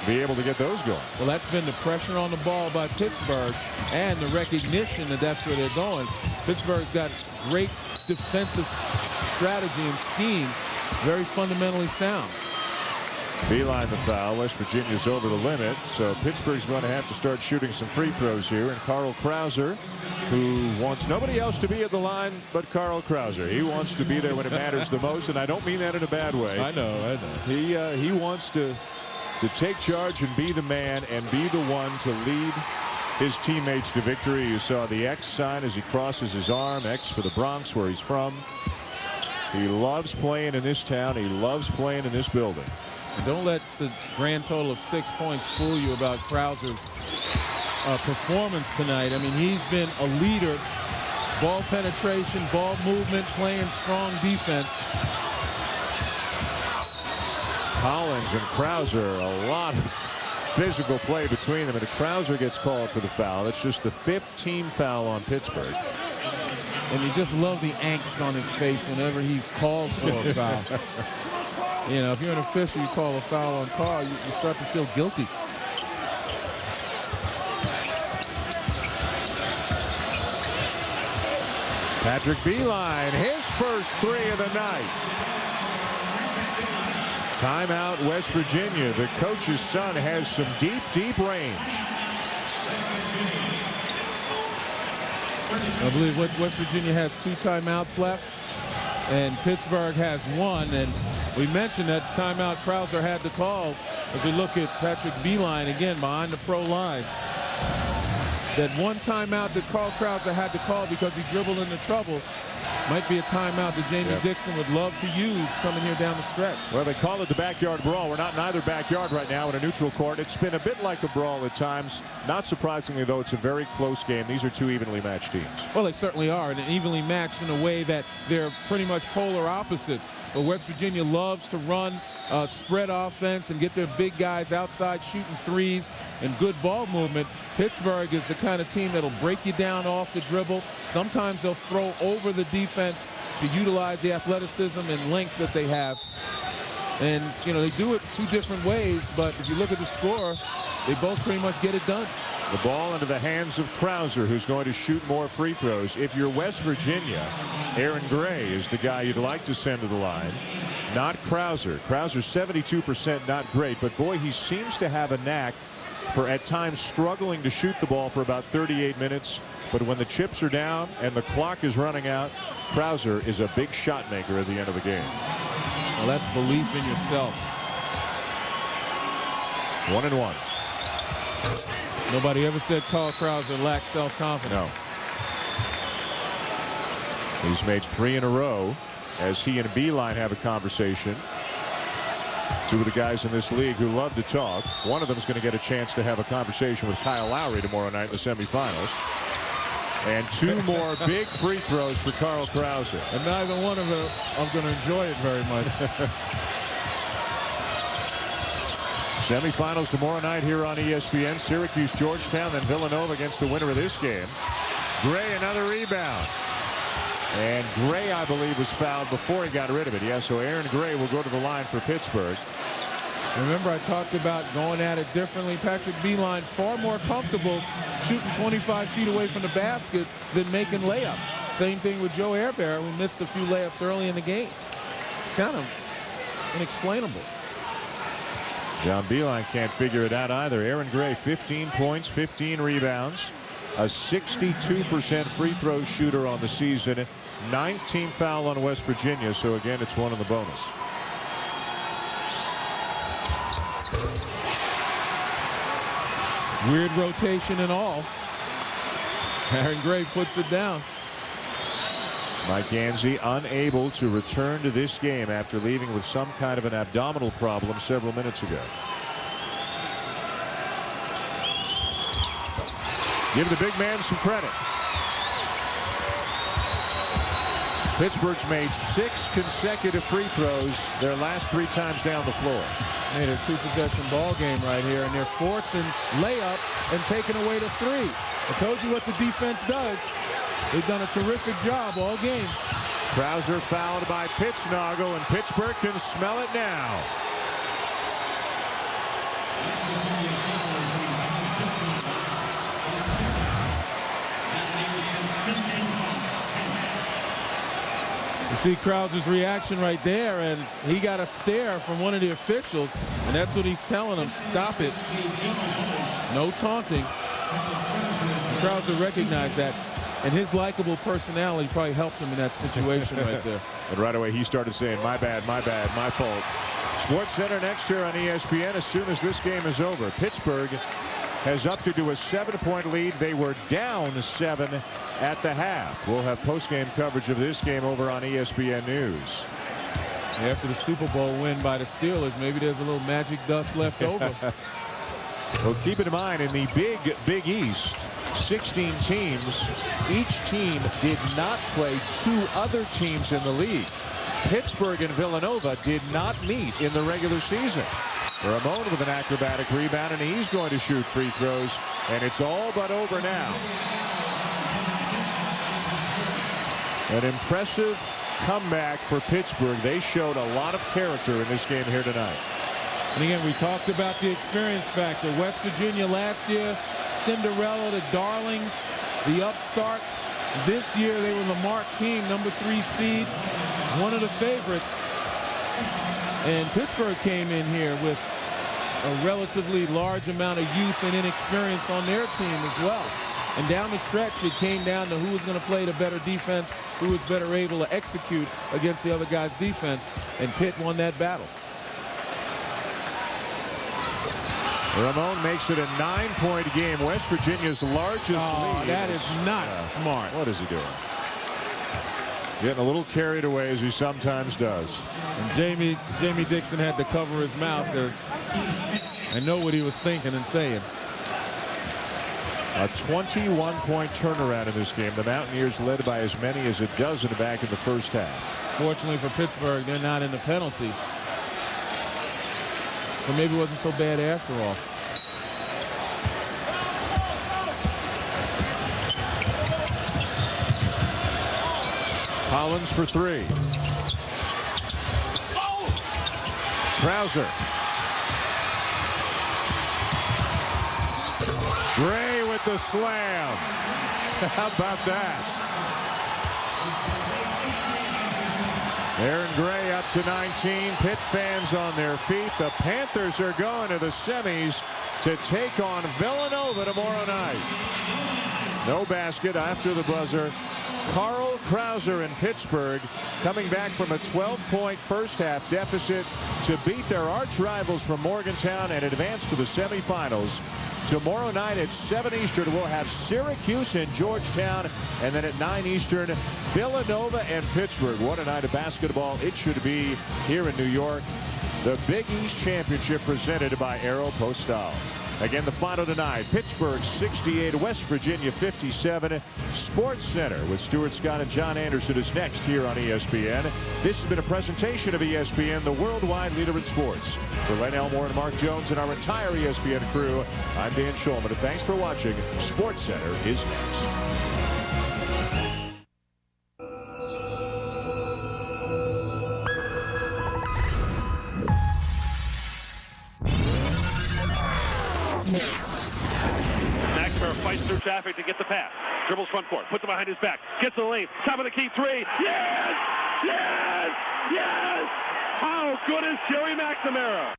be able to get those going. Well, that's been the pressure on the ball by Pittsburgh and the recognition that that's where they're going. Pittsburgh's got great defensive strategy and scheme, very fundamentally sound. Beilein the foul. West Virginia's over the limit, so Pittsburgh's going to have to start shooting some free throws here. And Carl Krauser, who wants nobody else to be at the line but Carl Krauser. He wants to be there when it matters the most, and I don't mean that in a bad way. I know. He wants to take charge and be the man and be the one to lead his teammates to victory. You saw the X sign as he crosses his arm. X for the Bronx, where he's from. He loves playing in this town. He loves playing in this building. Don't let the grand total of 6 points fool you about Krauser's performance tonight. I mean, he's been a leader. Ball penetration, ball movement, playing strong defense. Collins and Krauser, a lot of physical play between them, and Krauser gets called for the foul. That's just the 5th team foul on Pittsburgh. And you just love the angst on his face whenever he's called for a foul. You know, if you're an official, you call a foul on Carl, you start to feel guilty. Patrick Beeline, his first 3 of the night. Timeout, West Virginia. The coach's son has some deep, deep range. I believe West Virginia has 2 timeouts left, and Pittsburgh has 1. And we mentioned that timeout Krauser had to call. If we look at Patrick Beeline again behind the pro line, that one timeout that Carl Krauser had to call because he dribbled into trouble might be a timeout that Jamie Dixon would love to use coming here down the stretch. Well, they call it the backyard brawl. We're not in either backyard right now in a neutral court. It's been a bit like a brawl at times. Not surprisingly, though, it's a very close game. These are 2 evenly matched teams. Well, they certainly are, and evenly matched in a way that they're pretty much polar opposites. But West Virginia loves to run spread offense and get their big guys outside shooting threes and good ball movement. Pittsburgh is the kind of team that'll break you down off the dribble. Sometimes they'll throw over the defense to utilize the athleticism and length that they have. And, you know, they do it 2 different ways, but if you look at the score, they both pretty much get it done. The ball into the hands of Krauser, who's going to shoot more free throws. If you're West Virginia, Aaron Gray is the guy you'd like to send to the line, not Krauser. Krauser's 72%, not great, but boy, he seems to have a knack for at times struggling to shoot the ball for about 38 minutes. But when the chips are down and the clock is running out, Krauser is a big shot maker at the end of the game. Well, that's belief in yourself. 1-1. Nobody ever said Carl Krauser lacked self-confidence. No. He's made 3 in a row as he and Beeline have a conversation. 2 of the guys in this league who love to talk. One of them is going to get a chance to have a conversation with Kyle Lowry tomorrow night in the semifinals. And 2 more big free throws for Carl Krauser. And neither one of them are going to enjoy it very much. Semifinals tomorrow night here on ESPN. Syracuse, Georgetown, then Villanova against the winner of this game. Gray, another rebound. And Gray, I believe, was fouled before he got rid of it. Yeah, so Aaron Gray will go to the line for Pittsburgh. Remember, I talked about going at it differently. Patrick Beeline far more comfortable shooting 25 feet away from the basket than making layups. Same thing with Joe Airbear, who missed a few layups early in the game. It's kind of inexplainable. John Beeline can't figure it out either. Aaron Gray, 15 points, 15 rebounds, a 62% free throw shooter on the season. 9th team foul on West Virginia, so again, it's 1 in the bonus. Weird rotation and all. Aaron Gray puts it down. Mike Gansey unable to return to this game after leaving with some kind of an abdominal problem several minutes ago. Give the big man some credit. Pittsburgh's made 6 consecutive free throws their last 3 times down the floor. Made a 2-possession ball game right here, and they're forcing layups and taking away the 3. I told you what the defense does. They've done a terrific job all game. Krauser fouled by Pittsnoggle, and Pittsburgh can smell it now. You see Krauser's reaction right there, and he got a stare from one of the officials, and that's what he's telling him. Stop it. No taunting. Krauser recognized that, and his likable personality probably helped him in that situation right there. And right away he started saying, my bad, my fault. Sports Center next here on ESPN as soon as this game is over. Pittsburgh has upped to a 7-point lead. They were down 7 at the half. We'll have post-game coverage of this game over on ESPN News. After the Super Bowl win by the Steelers, maybe there's a little magic dust left over. Well, keep in mind, in the Big East, 16 teams, each team did not play 2 other teams in the league. Pittsburgh and Villanova did not meet in the regular season. Ramon with an acrobatic rebound, and he's going to shoot free throws, and it's all but over now. An impressive comeback for Pittsburgh. They showed a lot of character in this game here tonight. And again, we talked about the experience factor. West Virginia last year, Cinderella, the darlings, the upstarts. This year, they were the marked team, number 3 seed, one of the favorites. And Pittsburgh came in here with a relatively large amount of youth and inexperience on their team as well. And down the stretch, it came down to who was going to play the better defense, who was better able to execute against the other guy's defense. And Pitt won that battle. Ramon makes it a 9-point game. West Virginia's largest lead. That is not smart. What is he doing? Getting a little carried away, as he sometimes does. And Jamie Dixon had to cover his mouth because I know what he was thinking and saying. A 21-point turnaround in this game. The Mountaineers led by as many as a dozen back in the first half. Fortunately for Pittsburgh, they're not in the penalty. But maybe it wasn't so bad after all. Collins for 3. Krauser. Gray with the slam. How about that? Aaron Gray up to 19. Pitt fans on their feet. The Panthers are going to the semis to take on Villanova tomorrow night. No basket after the buzzer. Carl Krauser in Pittsburgh coming back from a 12-point first half deficit to beat their arch rivals from Morgantown and advance to the semifinals. Tomorrow night at 7 Eastern, we'll have Syracuse and Georgetown, and then at 9 Eastern, Villanova and Pittsburgh. What a night of basketball it should be here in New York. The Big East Championship presented by Aeropostale. Again, the final tonight, Pittsburgh 68, West Virginia 57. Sports Center with Stuart Scott and John Anderson is next here on ESPN. This has been a presentation of ESPN, the worldwide leader in sports. For Len Elmore and Mark Jones and our entire ESPN crew, I'm Dan Shulman. Thanks for watching. Sports Center is next. Fights through traffic to get the pass. Dribbles front court. Puts it behind his back. Gets to the lane. Top of the key 3. Yes! Yes! Yes! How good is Jerry McNamara?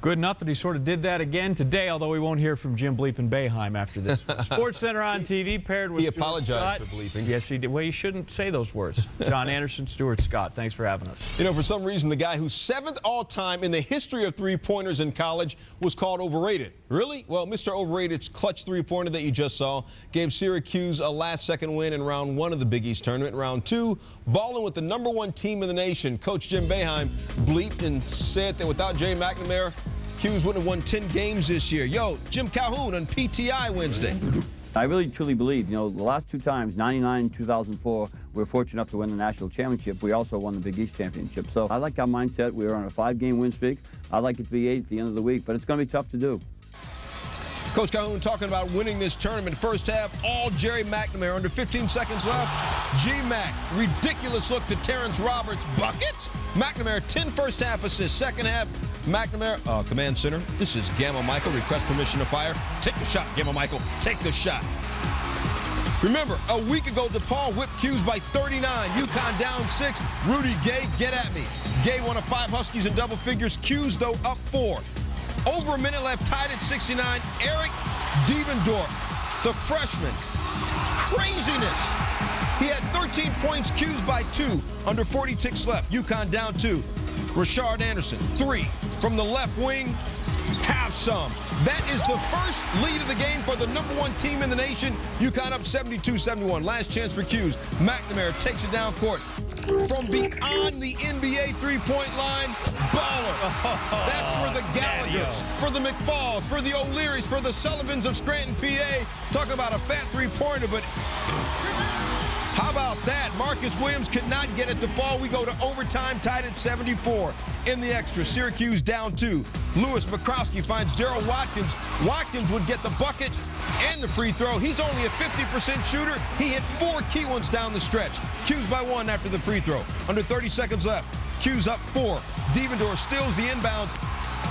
Good enough that he sort of did that again today, although we won't hear from Jim Bleepin Boeheim after this. Sports Center on TV paired with He apologized for bleeping. Yes, he did. Well, you shouldn't say those words. John Anderson, Stuart Scott, thanks for having us. You know, for some reason, the guy who's 7th all-time in the history of three-pointers in college was called overrated. Really? Well, Mr. Overrated's clutch three-pointer that you just saw gave Syracuse a last-second win in round 1 of the Big East tournament. Round 2, balling with the #1 team in the nation. Coach Jim Boeheim bleeped and said that without Jerry McNamara, Hughes wouldn't have won 10 games this year. Yo, Jim Calhoun on PTI Wednesday. I really truly believe, you know, the last 2 times, 99 and 2004, we were fortunate enough to win the national championship. We also won the Big East championship. So I like our mindset. We were on a 5-game win streak. I'd like it to be 8 at the end of the week, but it's going to be tough to do. Coach Calhoun talking about winning this tournament. First half, all Jerry McNamara. Under 15 seconds left. G-Mac, ridiculous look to Terrence Roberts. Buckets? McNamara, 10 first half assists. Second half, McNamara, command center. This is Gamma Michael. Request permission to fire. Take the shot, Gamma Michael. Take the shot. Remember, a week ago, DePaul whipped Hughes by 39. UConn down 6. Rudy Gay, get at me. Gay one of 5 Huskies in double figures. Hughes, though, up 4. Over a minute left, tied at 69. Eric Devendorf, the freshman. Craziness. He had 13 points, Hughes by 2. Under 40 ticks left. UConn down 2. Rashard Anderson, 3. From the left wing, have some. That is the first lead of the game for the #1 team in the nation. UConn up 72-71. Last chance for Hughes. McNamara takes it down court. from beyond the NBA three-point line. Baller. That's for the Gallaghers, for the McFalls, for the O'Learys, for the Sullivans of Scranton, PA. Talk about a fat three-pointer, but how about that? Marcus Williams could not get it to fall. We go to overtime, tied at 74. In the extra, Syracuse down 2. Lewis McCroskey finds Darryl Watkins. Watkins would get the bucket and the free throw. He's only a 50% shooter. He hit 4 key ones down the stretch. Q's by 1 after the free throw. Under 30 seconds left. Q's up 4. Devendorf steals the inbounds.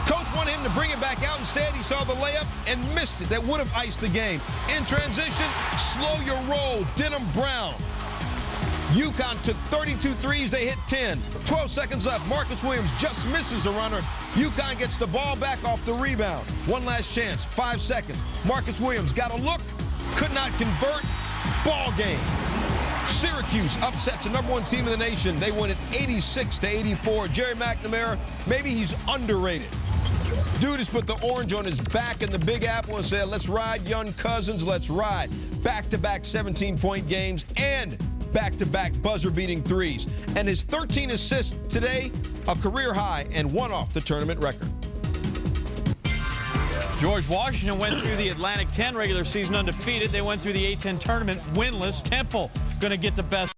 Coach wanted him to bring it back out. Instead, he saw the layup and missed it. That would have iced the game. In transition, slow your roll, Denham Brown. UConn took 32 threes. They hit 10. 12 seconds left. Marcus Williams just misses a runner. UConn gets the ball back off the rebound. One last chance. 5 seconds. Marcus Williams got a look. Could not convert. Ball game. Syracuse upsets the #1 team in the nation. They win it 86-84. Jerry McNamara, maybe he's underrated. Dude has put the orange on his back in the Big Apple and said, let's ride, young cousins, let's ride. Back-to-back 17-point games and back-to-back buzzer-beating threes. And his 13 assists today, a career high and one off the tournament record. George Washington went through the Atlantic 10 regular season undefeated. They went through the A-10 tournament winless. Temple going to get the best.